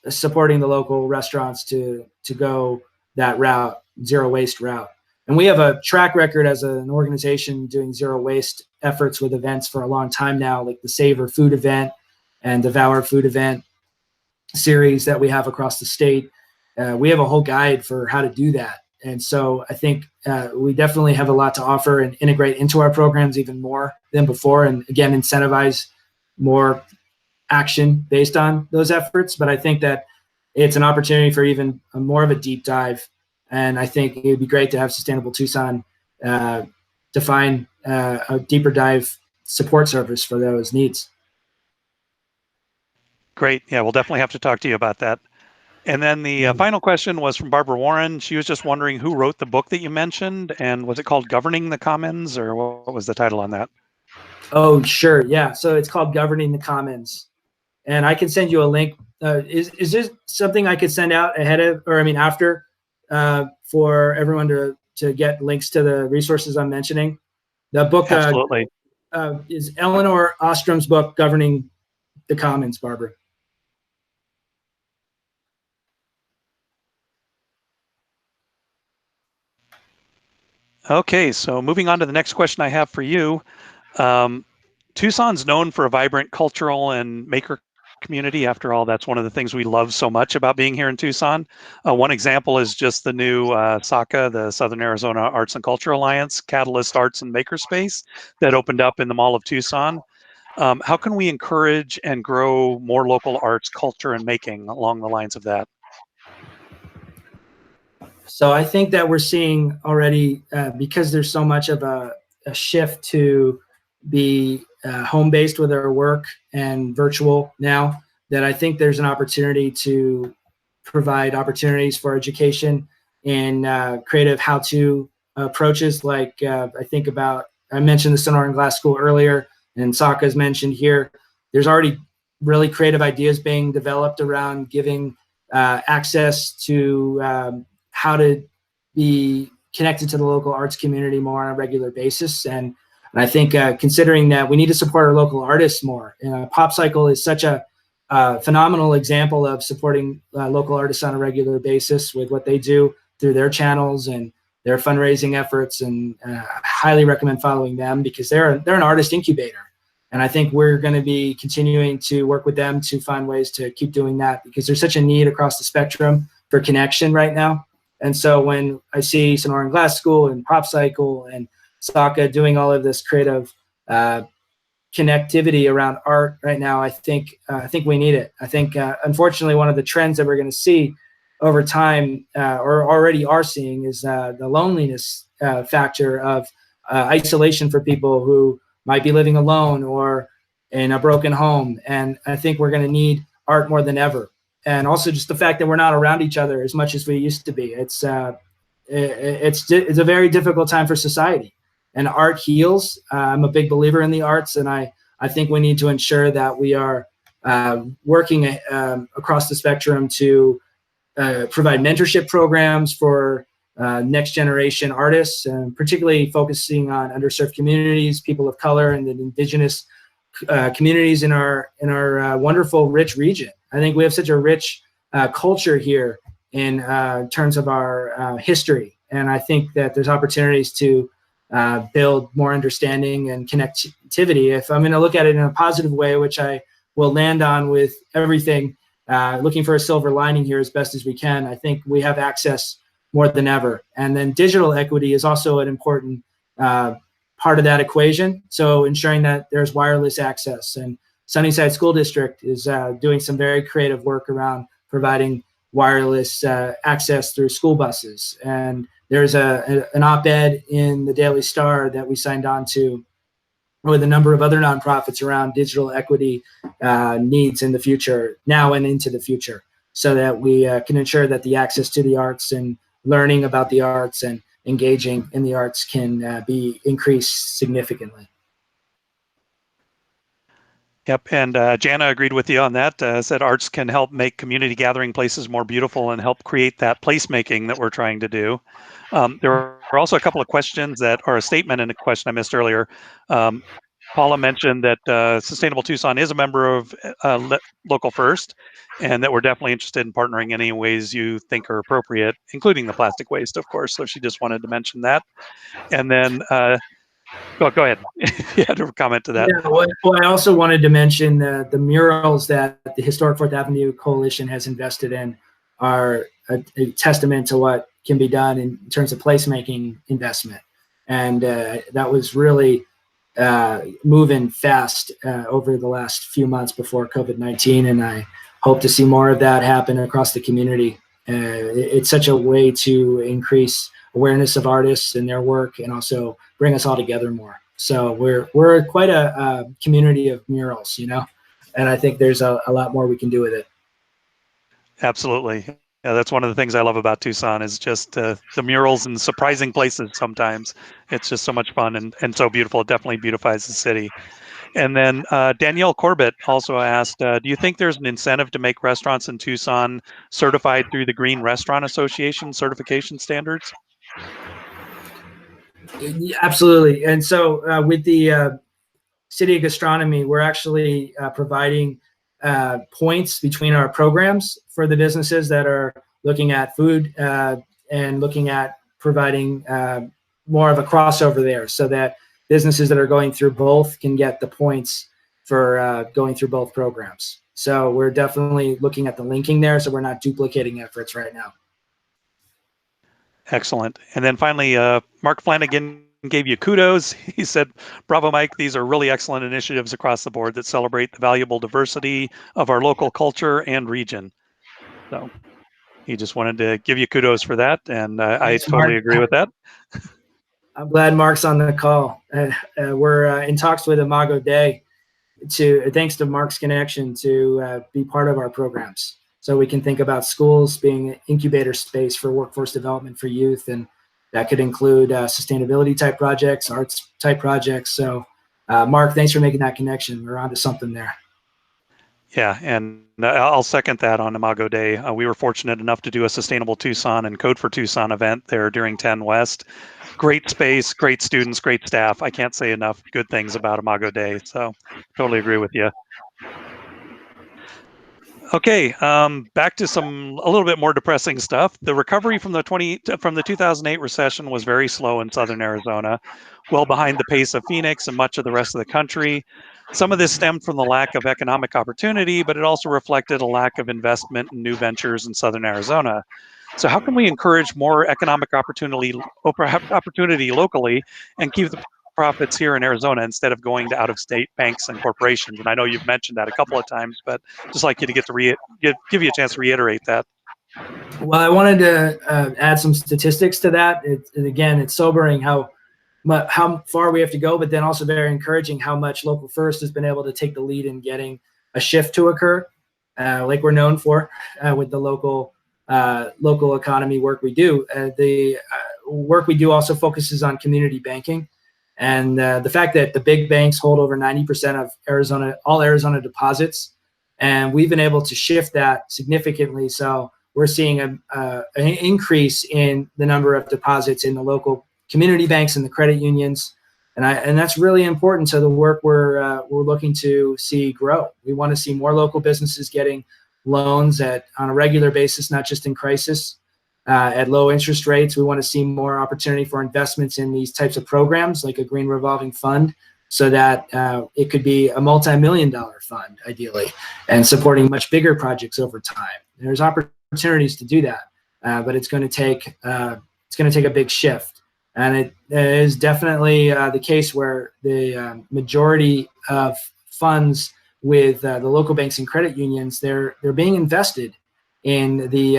supporting the local restaurants to go that route, zero waste route. And we have a track record as an organization doing zero waste efforts with events for a long time now, like the Savor Food event and Devour Food event series that we have across the state. We have a whole guide for how to do that. And so I think we definitely have a lot to offer and integrate into our programs even more than before. And again, incentivize more action based on those efforts. But I think that it's an opportunity for even more of a deep dive. And I think it would be great to have Sustainable Tucson define a deeper dive support service for those needs. Great. Yeah, we'll definitely have to talk to you about that. And then the final question was from Barbara Warren. She was just wondering who wrote the book that you mentioned, and was it called Governing the Commons, or what was the title on that? Oh, sure. Yeah. So it's called Governing the Commons. And I can send you a link. Is this something I could send out ahead of, or I mean, after, for everyone to get links to the resources I'm mentioning? The book Absolutely. Is Eleanor Ostrom's book, Governing the Commons, Barbara. Okay, so moving on to the next question I have for you. Tucson's known for a vibrant cultural and maker community. After all, that's one of the things we love so much about being here in Tucson. One example is just the new SACA, the Southern Arizona Arts and Culture Alliance, Catalyst Arts and Makerspace that opened up in the Mall of Tucson. How can we encourage and grow more local arts, culture, and making along the lines of that? So I think that we're seeing already, because there's so much of a shift to be home-based with our work and virtual now, that I think there's an opportunity to provide opportunities for education in creative how-to approaches. Like I mentioned the Sonoran and Glass School earlier, and Saka's mentioned here. There's already really creative ideas being developed around giving access to how to be connected to the local arts community more on a regular basis. And I think considering that we need to support our local artists more. Pop Cycle is such a phenomenal example of supporting local artists on a regular basis with what they do through their channels and their fundraising efforts. And highly recommend following them because they're an artist incubator. And I think we're going to be continuing to work with them to find ways to keep doing that because there's such a need across the spectrum for connection right now. And so when I see Sonoran and Glass School and Pop Cycle and Saka doing all of this creative connectivity around art right now, I think we need it. I think unfortunately one of the trends that we're going to see over time, or already are seeing, is the loneliness factor of isolation for people who might be living alone or in a broken home. And I think we're going to need art more than ever. And also just the fact that we're not around each other as much as we used to be. It's a very difficult time for society, and art heals. I'm a big believer in the arts, and I think we need to ensure that we are working across the spectrum to provide mentorship programs for next generation artists, and particularly focusing on underserved communities, people of color, and the indigenous communities in our wonderful, rich region. I think we have such a rich culture here in terms of our history. And I think that there's opportunities to build more understanding and connectivity. If I'm going to look at it in a positive way, which I will land on with everything, looking for a silver lining here as best as we can, I think we have access more than ever. And then digital equity is also an important part of that equation. So ensuring that there's wireless access, and Sunnyside School District is doing some very creative work around providing wireless access through school buses. And there's an op-ed in the Daily Star that we signed on to with a number of other nonprofits around digital equity needs in the future, now and into the future, so that we can ensure that the access to the arts and learning about the arts and engaging in the arts can be increased significantly. Yep, and Jana agreed with you on that. Said arts can help make community gathering places more beautiful and help create that placemaking that we're trying to do. There are also a couple of questions that are a statement and a question I missed earlier. Paula mentioned that Sustainable Tucson is a member of Local First, and that we're definitely interested in partnering in any ways you think are appropriate, including the plastic waste, of course. So she just wanted to mention that. And then go ahead. You had to comment to that. Yeah, well, I also wanted to mention the murals that the Historic Fourth Avenue Coalition has invested in are a testament to what can be done in terms of placemaking investment. And that was really moving fast over the last few months before COVID-19. And I hope to see more of that happen across the community. It's such a way to increase awareness of artists and their work, and also bring us all together more. So we're quite a community of murals, you know, and I think there's a lot more we can do with it. Absolutely. Yeah, that's one of the things I love about Tucson is just the murals in surprising places sometimes. It's just so much fun and so beautiful. It definitely beautifies the city. And then Danielle Corbett also asked, do you think there's an incentive to make restaurants in Tucson certified through the Green Restaurant Association certification standards? Absolutely. And so with the City of Gastronomy, we're actually providing points between our programs for the businesses that are looking at food and looking at providing more of a crossover there, so that businesses that are going through both can get the points for going through both programs. So we're definitely looking at the linking there, so we're not duplicating efforts right now. Excellent. And then finally, Mark Flanagan gave you kudos. He said, bravo, Mike. These are really excellent initiatives across the board that celebrate the valuable diversity of our local culture and region. So he just wanted to give you kudos for that. And I totally agree with that. I'm glad Mark's on the call. We're in talks with Imago Dei thanks to Mark's connection, to be part of our programs. So we can think about schools being an incubator space for workforce development for youth. And that could include sustainability type projects, arts type projects. So Mark, thanks for making that connection. We're onto something there. Yeah, and I'll second that on Imago Dei. We were fortunate enough to do a Sustainable Tucson and Code for Tucson event there during 10 West. Great space, great students, great staff. I can't say enough good things about Imago Dei. So totally agree with you. Okay, back to a little bit more depressing stuff. The recovery from the 2008 recession was very slow in Southern Arizona, well behind the pace of Phoenix and much of the rest of the country. Some of this stemmed from the lack of economic opportunity, but it also reflected a lack of investment in new ventures in Southern Arizona. So how can we encourage more economic opportunity locally and keep the profits here in Arizona instead of going to out-of-state banks and corporations? And I know you've mentioned that a couple of times, but just like you to give you a chance to reiterate that. Well, I wanted to add some statistics to that. Again, it's sobering how far we have to go, but then also very encouraging how much Local First has been able to take the lead in getting a shift to occur, like we're known for with the local economy work we do. The work we do also focuses on community banking. And the fact that the big banks hold over 90% of all Arizona deposits, and we've been able to shift that significantly. So we're seeing an increase in the number of deposits in the local community banks and the credit unions, and that's really important to the work we're looking to see grow. We want to see more local businesses getting loans on a regular basis, not just in crisis. At low interest rates. We want to see more opportunity for investments in these types of programs, like a green revolving fund, so that it could be a multi-million-dollar fund, ideally, and supporting much bigger projects over time. There's opportunities to do that, but it's going to take a big shift, and it is definitely the case where the majority of funds with the local banks and credit unions, they're being invested in the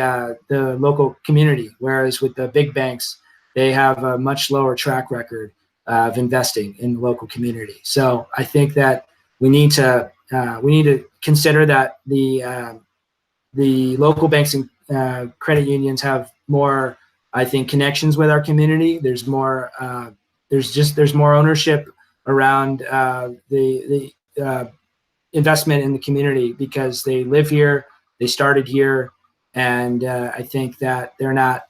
local community, whereas with the big banks, they have a much lower track record of investing in the local community. So I think that we need to consider that the local banks and credit unions have more, I think, connections with our community. There's more there's more ownership around the investment in the community because they live here, they started here, and I think that they're not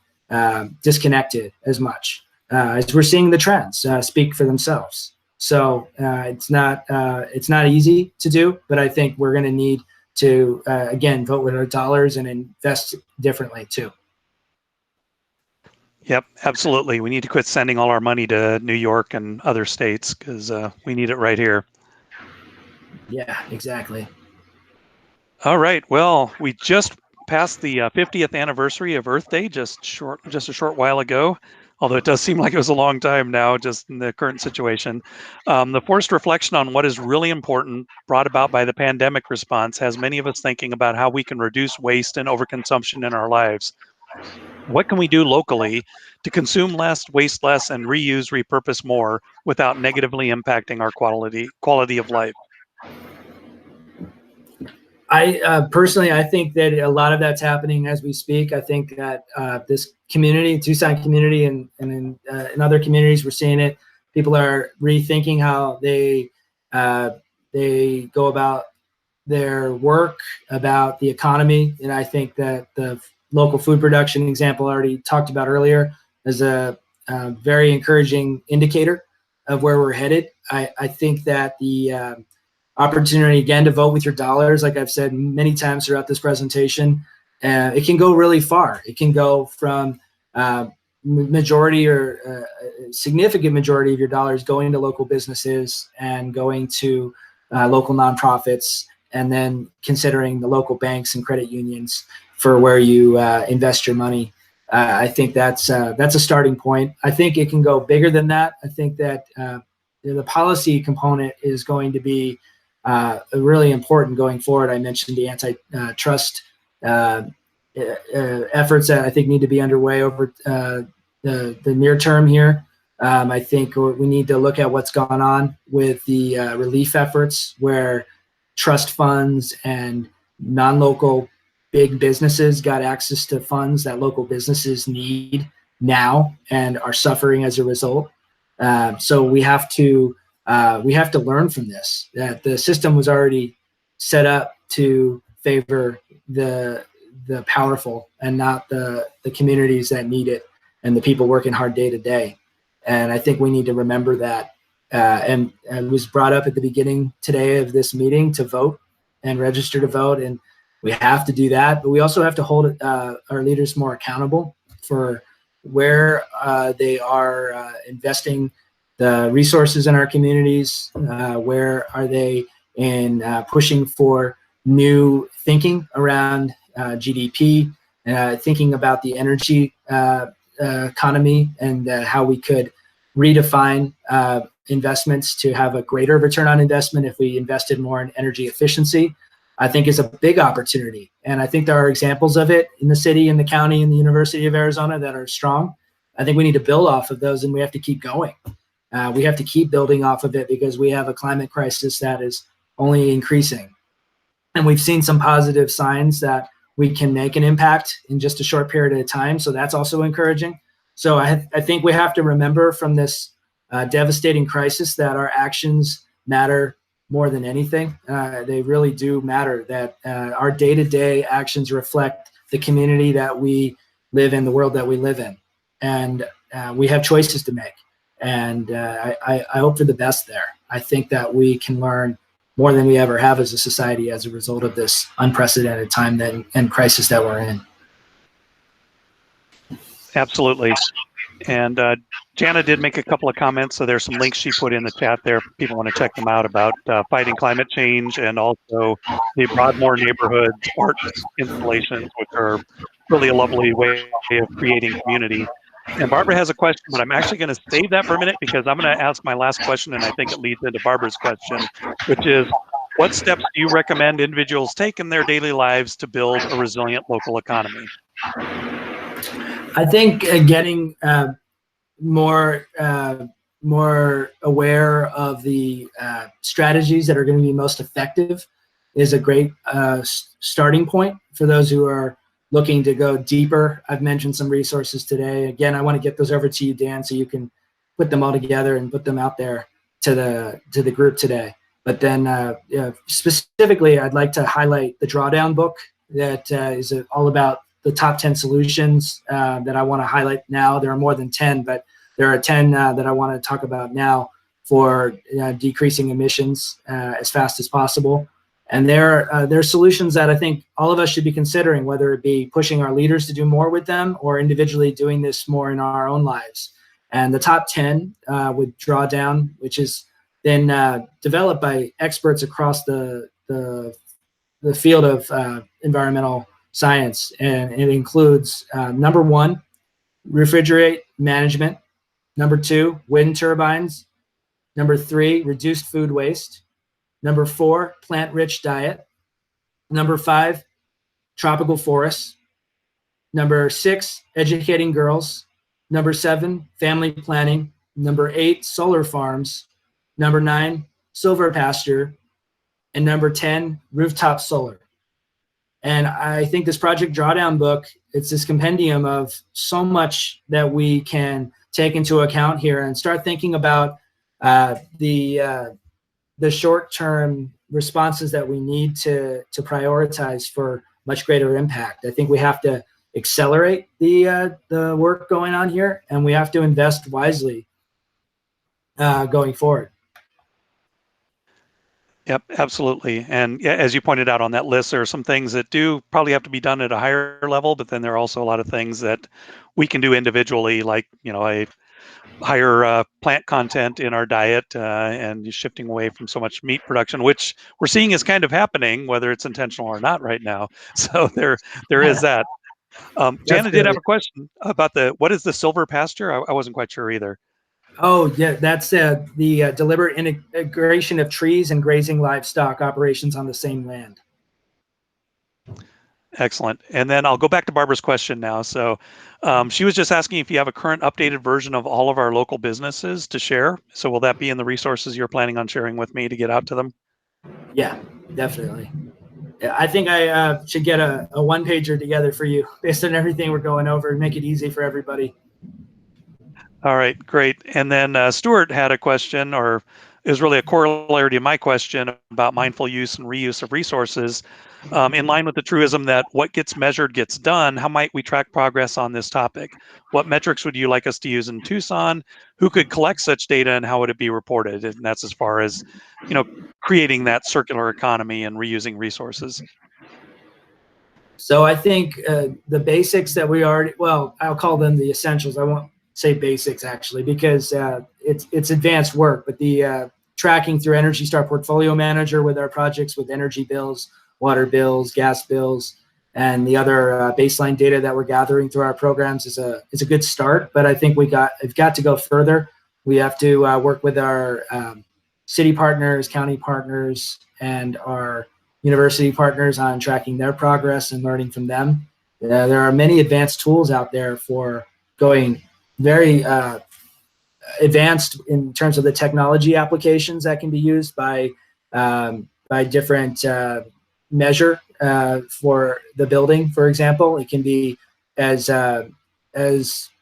disconnected as much as we're seeing the trends speak for themselves. So it's not easy to do, but I think we're going to need to again vote with our dollars and invest differently too. Yep, absolutely. We need to quit sending all our money to New York and other states because we need it right here. Yeah, exactly. All right. Well, we just passed the 50th anniversary of Earth Day just a short while ago, although it does seem like it was a long time now, just in the current situation. The forced reflection on what is really important brought about by the pandemic response has many of us thinking about how we can reduce waste and overconsumption in our lives. What can we do locally to consume less, waste less, and repurpose more without negatively impacting our quality of life? I personally, I think that a lot of that's happening as we speak. I think that this community, Tucson community, and in other communities, we're seeing it. People are rethinking how they go about their work, about the economy, and I think that the local food production example I already talked about earlier is a very encouraging indicator of where we're headed. I think that the opportunity again to vote with your dollars, like I've said many times throughout this presentation, it can go really far. It can go from majority or significant majority of your dollars going to local businesses and going to local nonprofits, and then considering the local banks and credit unions for where you invest your money. I think that's a starting point. I think it can go bigger than that. I think that the policy component is going to be really important going forward. I mentioned the antitrust efforts that I think need to be underway over the near term here. I think we need to look at what's gone on with the relief efforts where trust funds and non-local big businesses got access to funds that local businesses need now and are suffering as a result. So we have to learn from this, that the system was already set up to favor the powerful and not the communities that need it and the people working hard day to day. And I think we need to remember that. And it was brought up at the beginning today of this meeting to vote and register to vote. And we have to do that, but we also have to hold our leaders more accountable for where they are investing the resources in our communities. Where are they in pushing for new thinking around GDP, thinking about the energy economy and how we could redefine investments to have a greater return on investment if we invested more in energy efficiency, I think is a big opportunity. And I think there are examples of it in the city, in the county, in the University of Arizona that are strong. I think we need to build off of those, and we have to keep going. We have to keep building off of it because we have a climate crisis that is only increasing. And we've seen some positive signs that we can make an impact in just a short period of time. So that's also encouraging. So I think we have to remember from this devastating crisis that our actions matter more than anything. They really do matter, that our day-to-day actions reflect the community that we live in, the world that we live in. And we have choices to make. And I hope for the best there. I think that we can learn more than we ever have as a society as a result of this unprecedented time and crisis that we're in. Absolutely. And Jana did make a couple of comments, so there's some links she put in the chat there. People want to check them out about fighting climate change, and also the Broadmoor neighborhood art installations, which are really a lovely way of creating community. And Barbara has a question, but I'm actually going to save that for a minute because I'm going to ask my last question, and I think it leads into Barbara's question, which is, what steps do you recommend individuals take in their daily lives to build a resilient local economy? I think getting more more aware of the strategies that are going to be most effective is a great starting point for those who are looking to go deeper. I've mentioned some resources today. Again, I want to get those over to you, Dan, so you can put them all together and put them out there to the group today. But then specifically, I'd like to highlight the drawdown book that is all about the top 10 solutions that I want to highlight now. There are more than 10, but there are 10 that I want to talk about now for decreasing emissions as fast as possible. And there are solutions that I think all of us should be considering, whether it be pushing our leaders to do more with them or individually doing this more in our own lives. And the top 10 with drawdown, which is then developed by experts across the field of environmental science. And it includes number 1, refrigerate management. Number 2, wind turbines. Number 3, reduced food waste. Number 4, plant-rich diet. Number 5, tropical forests. Number 6, educating girls. Number 7, family planning. Number 8, solar farms. Number 9, silver pasture. And number 10, rooftop solar. And I think this Project Drawdown book, it's this compendium of so much that we can take into account here and start thinking about the short-term responses that we need to prioritize for much greater impact. I think we have to accelerate the work going on here, and we have to invest wisely going forward. Yep, absolutely. And yeah, as you pointed out on that list, there are some things that do probably have to be done at a higher level, but then there are also a lot of things that we can do individually, like, a higher plant content in our diet and shifting away from so much meat production, which we're seeing is kind of happening, whether it's intentional or not right now. So there is that. Jana did have a question about what is the silver pasture? I wasn't quite sure either. Oh, yeah, that's the deliberate integration of trees and grazing livestock operations on the same land. Excellent. And then I'll go back to Barbara's question now. So she was just asking if you have a current updated version of all of our local businesses to share. So will that be in the resources you're planning on sharing with me to get out to them? Yeah, definitely. Yeah, I think I should get a one-pager together for you based on everything we're going over and make it easy for everybody. All right, great. And then Stuart had a question, or is really a corollary to my question about mindful use and reuse of resources. In line with the truism that what gets measured gets done, how might we track progress on this topic? What metrics would you like us to use in Tucson? Who could collect such data and how would it be reported? And that's as far as, creating that circular economy and reusing resources. So I think the basics that we already, well, I'll call them the essentials. I won't say basics actually, because it's advanced work, but the tracking through Energy Star Portfolio Manager with our projects with energy bills, water bills, gas bills, and the other baseline data that we're gathering through our programs is a good start. But I think we've got to go further. We have to work with our city partners, county partners, and our university partners on tracking their progress and learning from them. There are many advanced tools out there for going very advanced in terms of the technology applications that can be used by different measure for the building. For example, it can be as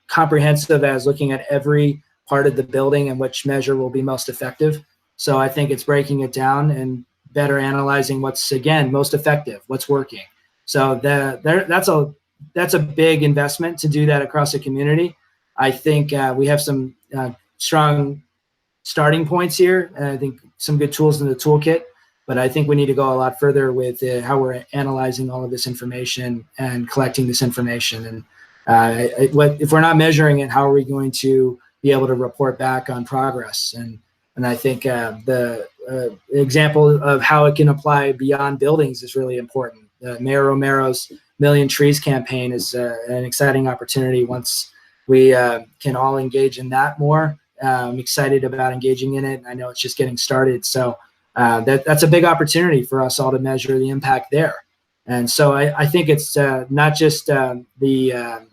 comprehensive as looking at every part of the building and which measure will be most effective. So I think it's breaking it down and better analyzing what's, again, most effective, what's working. So that's a big investment to do that across the community. I think we have some strong starting points here, and I think some good tools in the toolkit, but I think we need to go a lot further with how we're analyzing all of this information and collecting this information. And if we're not measuring it, how are we going to be able to report back on progress? And I think the example of how it can apply beyond buildings is really important. Mayor Romero's Million Trees campaign is an exciting opportunity once we can all engage in that more. I'm excited about engaging in it. I know it's just getting started. So that's a big opportunity for us all to measure the impact there. And so I think it's not just the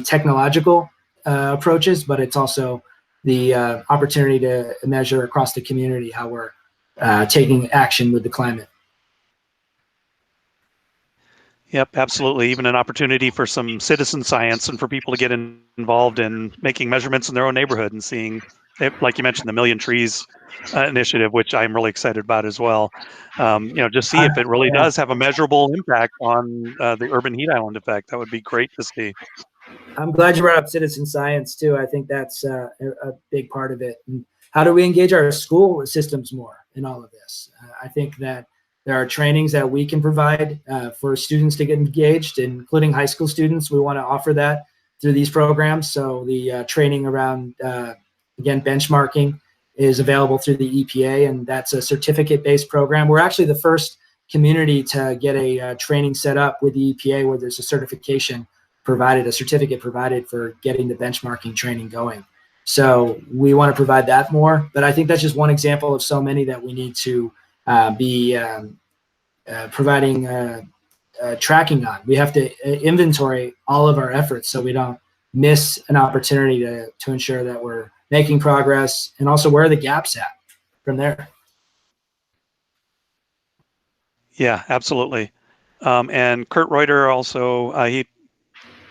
technological approaches, but it's also the opportunity to measure across the community how we're taking action with the climate. Yep, absolutely. Even an opportunity for some citizen science and for people to get involved in making measurements in their own neighborhood and seeing, like you mentioned, the Million Trees initiative, which I'm really excited about as well. Just see if it really does have a measurable impact on the urban heat island effect. That would be great to see. I'm glad you brought up citizen science too. I think that's a big part of it. And how do we engage our school systems more in all of this? I think that there are trainings that we can provide for students to get engaged, including high school students. We want to offer that through these programs. So the training around, again, benchmarking is available through the EPA, and that's a certificate-based program. We're actually the first community to get a training set up with the EPA where there's a certification provided, a certificate provided for getting the benchmarking training going. So we want to provide that more, but I think that's just one example of so many that we need to be providing tracking on. We have to inventory all of our efforts so we don't miss an opportunity to ensure that we're making progress, and also where are the gaps at from there. Yeah, absolutely. And Kurt Reuter also, he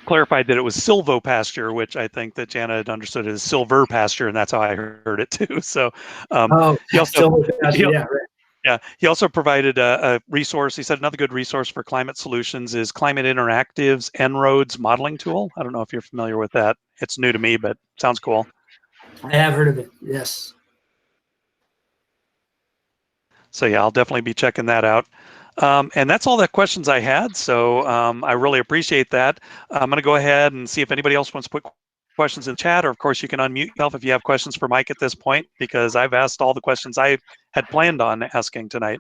clarified that it was silvopasture, which I think that Jana had understood as silver pasture, and that's how I heard it too. So he also, he also provided a resource. He said another good resource for climate solutions is Climate Interactive's En-ROADS modeling tool. I don't know if you're familiar with that. It's new to me, but sounds cool. I have heard of it, yes. So yeah, I'll definitely be checking that out. And that's all the questions I had. So I really appreciate that. I'm going to go ahead and see if anybody else wants to put questions in the chat, or of course you can unmute yourself if you have questions for Mike at this point, because I've asked all the questions I had planned on asking tonight.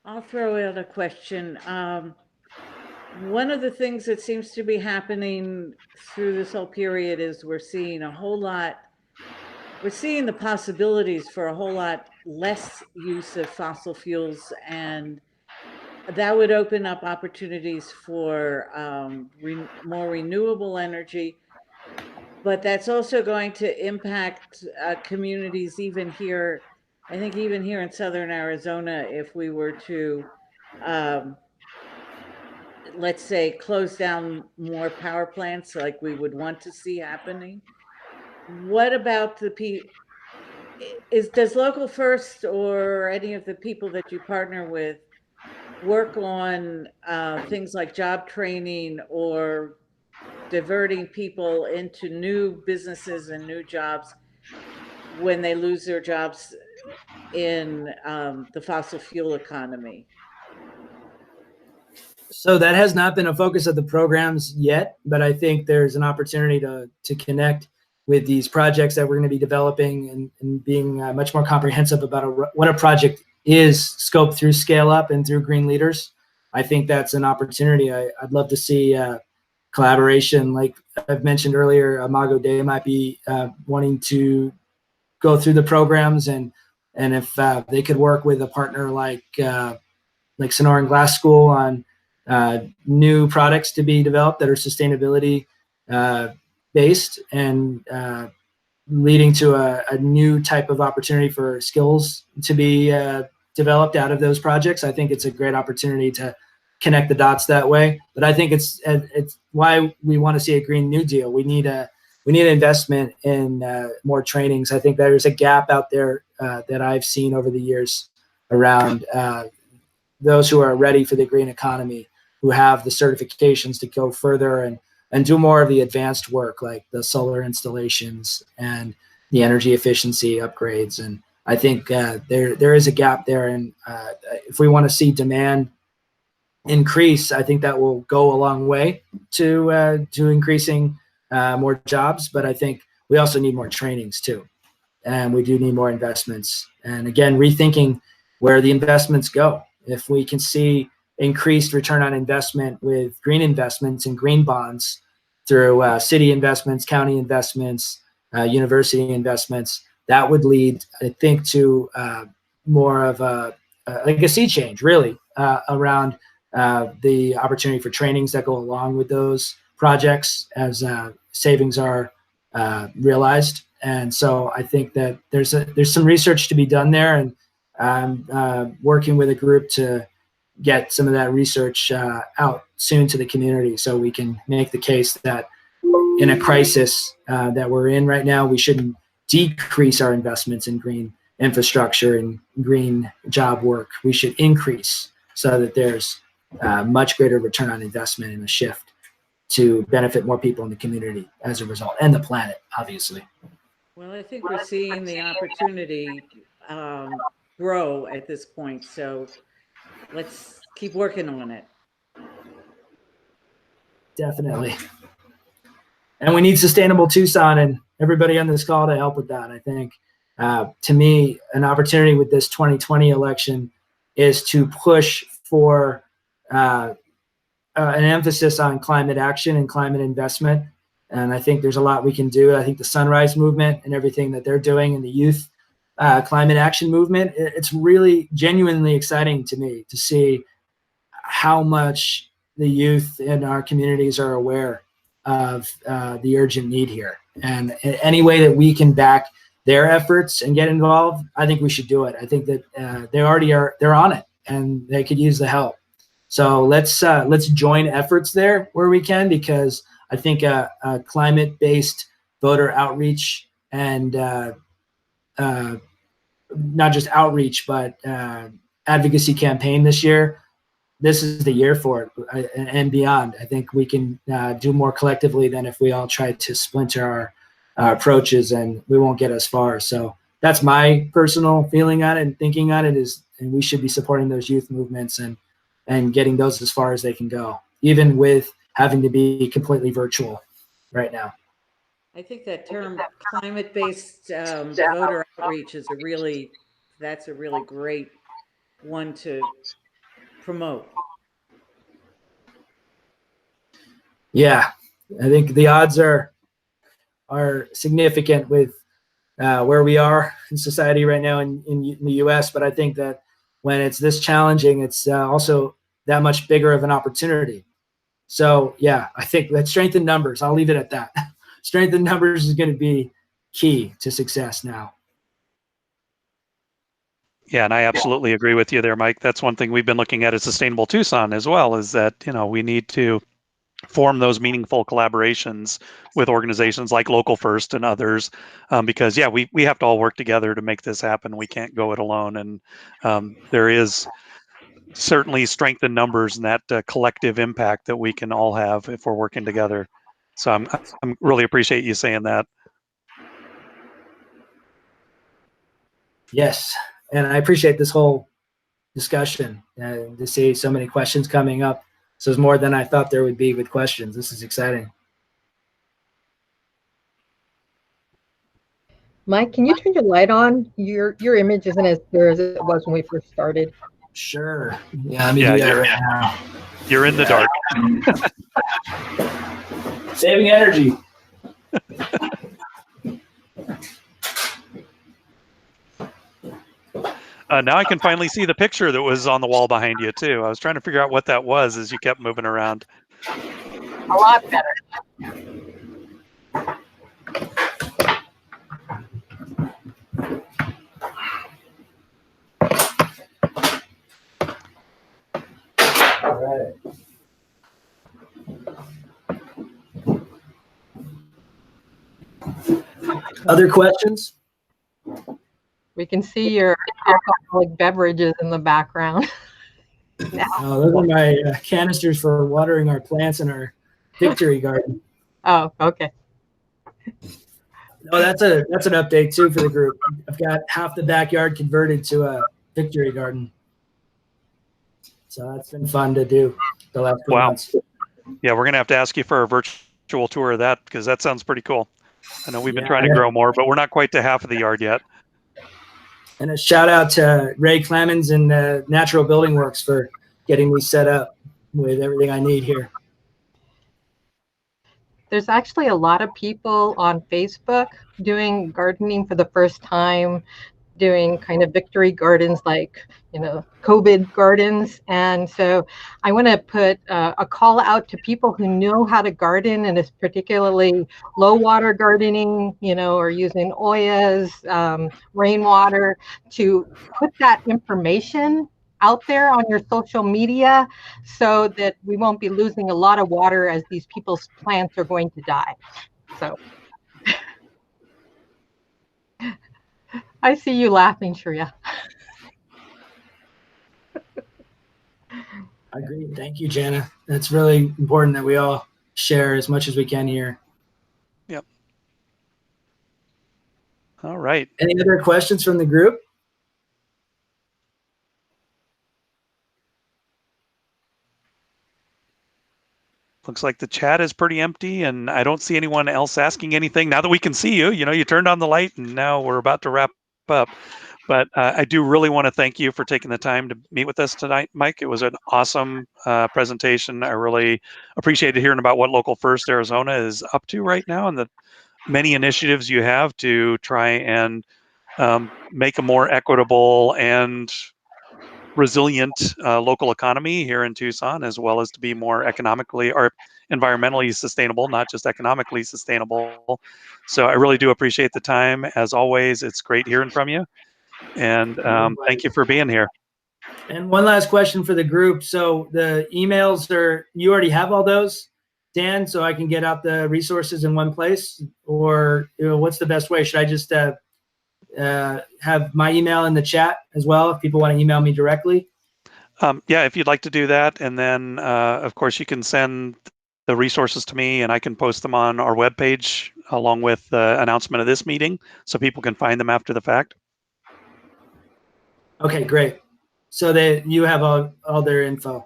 I'll throw out a question. One of the things that seems to be happening through this whole period is we're seeing the possibilities for a whole lot less use of fossil fuels, and that would open up opportunities for more renewable energy. But that's also going to impact communities even here, I think even here in Southern Arizona, if we were to, let's say, close down more power plants like we would want to see happening. What about does Local First or any of the people that you partner with work on things like job training or diverting people into new businesses and new jobs when they lose their jobs in the fossil fuel economy? So that has not been a focus of the programs yet, but I think there's an opportunity to connect with these projects that we're going to be developing and being much more comprehensive about what a project is, scoped through Scale Up and through Green Leaders. I think that's an opportunity. I'd love to see collaboration. Like I've mentioned earlier, Imago Dei might be wanting to go through the programs, and if they could work with a partner like Sonoran Glass School on new products to be developed that are sustainability based and leading to a new type of opportunity for skills to be developed out of those projects. I think it's a great opportunity to connect the dots that way. But I think it's why we want to see a Green New Deal. We need investment in more trainings. I think there's a gap out there that I've seen over the years around those who are ready for the green economy, who have the certifications to go further and do more of the advanced work, like the solar installations and the energy efficiency upgrades. And I think there is a gap there. And if we want to see demand increase, I think that will go a long way to increasing more jobs. But I think we also need more trainings too. And we do need more investments. And again, rethinking where the investments go. If we can see increased return on investment with green investments and green bonds through city investments, county investments, university investments, that would lead, I think, to more of a sea change, really, around the opportunity for trainings that go along with those projects as savings are realized. And so I think that there's some research to be done there, and I'm working with a group to get some of that research out soon to the community, so we can make the case that in a crisis that we're in right now, we shouldn't decrease our investments in green infrastructure and green job work. We should increase so that there's much greater return on investment and a shift to benefit more people in the community as a result, and the planet, obviously. Well, I think we're seeing the opportunity grow at this point. So let's keep working on it. Definitely. And we need sustainable Tucson and everybody on this call to help with that. I think, to me, an opportunity with this 2020 election is to push for an emphasis on climate action and climate investment. And I think there's a lot we can do. I think the Sunrise Movement and everything that they're doing in the youth climate action movement, it's really genuinely exciting to me to see how much the youth in our communities are aware of the urgent need here. And any way that we can back their efforts and get involved, I think we should do it. I think that they already are, they're on it, and they could use the help. So let's join efforts there where we can, because I think a climate-based voter outreach and not just outreach, but advocacy campaign this year, this is the year for it, and beyond. I think we can do more collectively than if we all try to splinter our approaches, and we won't get as far. So that's my personal feeling on it and thinking on it is, and we should be supporting those youth movements and getting those as far as they can go, even with having to be completely virtual right now. I think that term climate-based voter outreach is that's a really great one to promote. Yeah, I think the odds are significant with where we are in society right now in the U.S. But I think that when it's this challenging, it's also that much bigger of an opportunity. So yeah, I think that strength in numbers, I'll leave it at that. Strength in numbers is going to be key to success now. Yeah, and I absolutely agree with you there, Mike. That's one thing we've been looking at at Sustainable Tucson as well, is that, we need to form those meaningful collaborations with organizations like Local First and others, because we have to all work together to make this happen. We can't go it alone, and there is certainly strength in numbers and that collective impact that we can all have if we're working together. So I'm really appreciate you saying that. Yes, and I appreciate this whole discussion and to see so many questions coming up. So it's more than I thought there would be with questions. This is exciting. Mike, can you turn your light on? Your image isn't as clear as it was when we first started. Sure. Yeah, let me do that right now. You're in the dark. Saving energy. Now I can finally see the picture that was on the wall behind you too. I was trying to figure out what that was as you kept moving around. A lot better. All right. Other questions? We can see your alcoholic beverages in the background. Those are my canisters for watering our plants in our victory garden. Oh, okay. Oh, that's an update too for the group. I've got half the backyard converted to a victory garden. So that's been fun to do the last few months. Yeah, we're gonna have to ask you for a virtual tour of that, because that sounds pretty cool. I know we've been trying to grow more, but we're not quite to half of the yard yet. And a shout out to Ray Clemens and Natural Building Works for getting me set up with everything I need here. There's actually a lot of people on Facebook doing gardening for the first time. doing kind of victory gardens, like, COVID gardens. And so I want to put a call out to people who know how to garden, and it's particularly low water gardening, or using Oyas, rainwater, to put that information out there on your social media so that we won't be losing a lot of water as these people's plants are going to die. So I see you laughing, Shreya. I agree. Thank you, Jana. It's really important that we all share as much as we can here. Yep. All right. Any other questions from the group? Looks like the chat is pretty empty, and I don't see anyone else asking anything. Now that we can see you, you turned on the light, and now we're about to wrap up. But I do really want to thank you for taking the time to meet with us tonight, Mike. It was an awesome presentation. I really appreciated hearing about what Local First Arizona is up to right now, and the many initiatives you have to try and make a more equitable and resilient local economy here in Tucson, as well as to be more economically or environmentally sustainable, not just economically sustainable. So I really do appreciate the time. As always, it's great hearing from you. And thank you for being here. And one last question for the group. So the emails you already have all those, Dan, so I can get out the resources in one place? Or what's the best way? Should I just have my email in the chat as well if people want to email me directly? Yeah, if you'd like to do that. And then, of course, you can send the resources to me, and I can post them on our webpage along with the announcement of this meeting so people can find them after the fact. Okay, great. So you have all their info.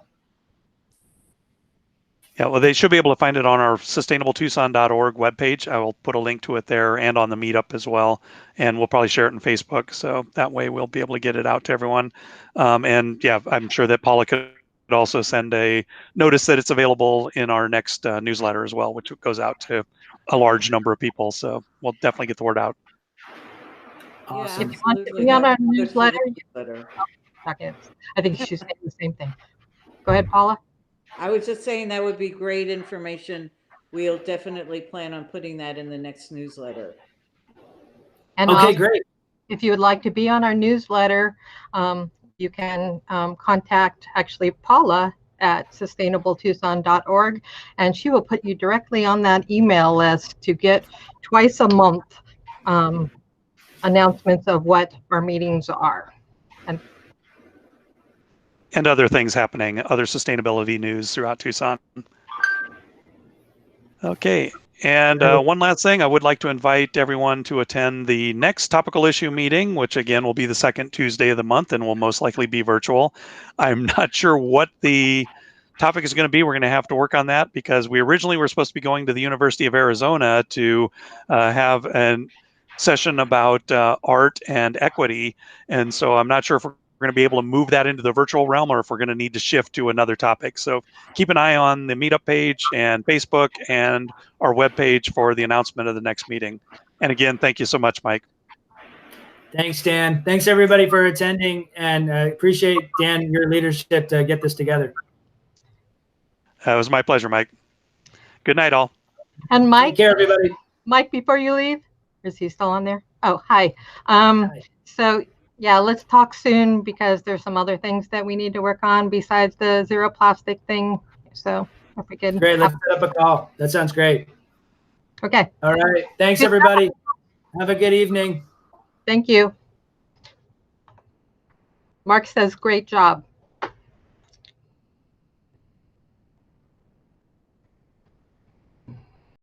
Yeah, well, they should be able to find it on our sustainabletucson.org webpage. I will put a link to it there and on the meetup as well. And we'll probably share it on Facebook. So that way we'll be able to get it out to everyone. And yeah, I'm sure that Paula could also send a notice that it's available in our next newsletter as well, which goes out to a large number of people. So we'll definitely get the word out. Awesome. If you want to absolutely. be on our That would be good for the newsletter, newsletter. seconds. I think she's saying the same thing. Go ahead, Paula. I was just saying that would be great information. We'll definitely plan on putting that in the next newsletter. And Okay, also, great. if you would like to be on our newsletter, you can contact actually Paula at sustainabletucson.org, and she will put you directly on that email list to get twice a month announcements of what our meetings are. And other things happening, other sustainability news throughout Tucson. Okay. And one last thing, I would like to invite everyone to attend the next topical issue meeting, which again will be the second Tuesday of the month and will most likely be virtual. I'm not sure what the topic is going to be. We're going to have to work on that because we originally were supposed to be going to the University of Arizona to have a session about art and equity. And so I'm not sure if we're going to be able to move that into the virtual realm or if we're going to need to shift to another topic. So keep an eye on the meetup page and Facebook and our webpage for the announcement of the next meeting. And again, thank you so much, Mike. Thanks, Dan. Thanks, everybody, for attending, and appreciate, Dan, your leadership to get this together. It was my pleasure, Mike. Good night, all. And Take Mike, care, everybody. Mike, before you leave, is he still on there? Oh, hi. Hi. So yeah, let's talk soon because there's some other things that we need to work on besides the zero plastic thing. So if we can. Great. Let's set up a call. That sounds great. Okay. All right. Thanks, Good everybody. Have a good evening. Thank you. Mark says, great job.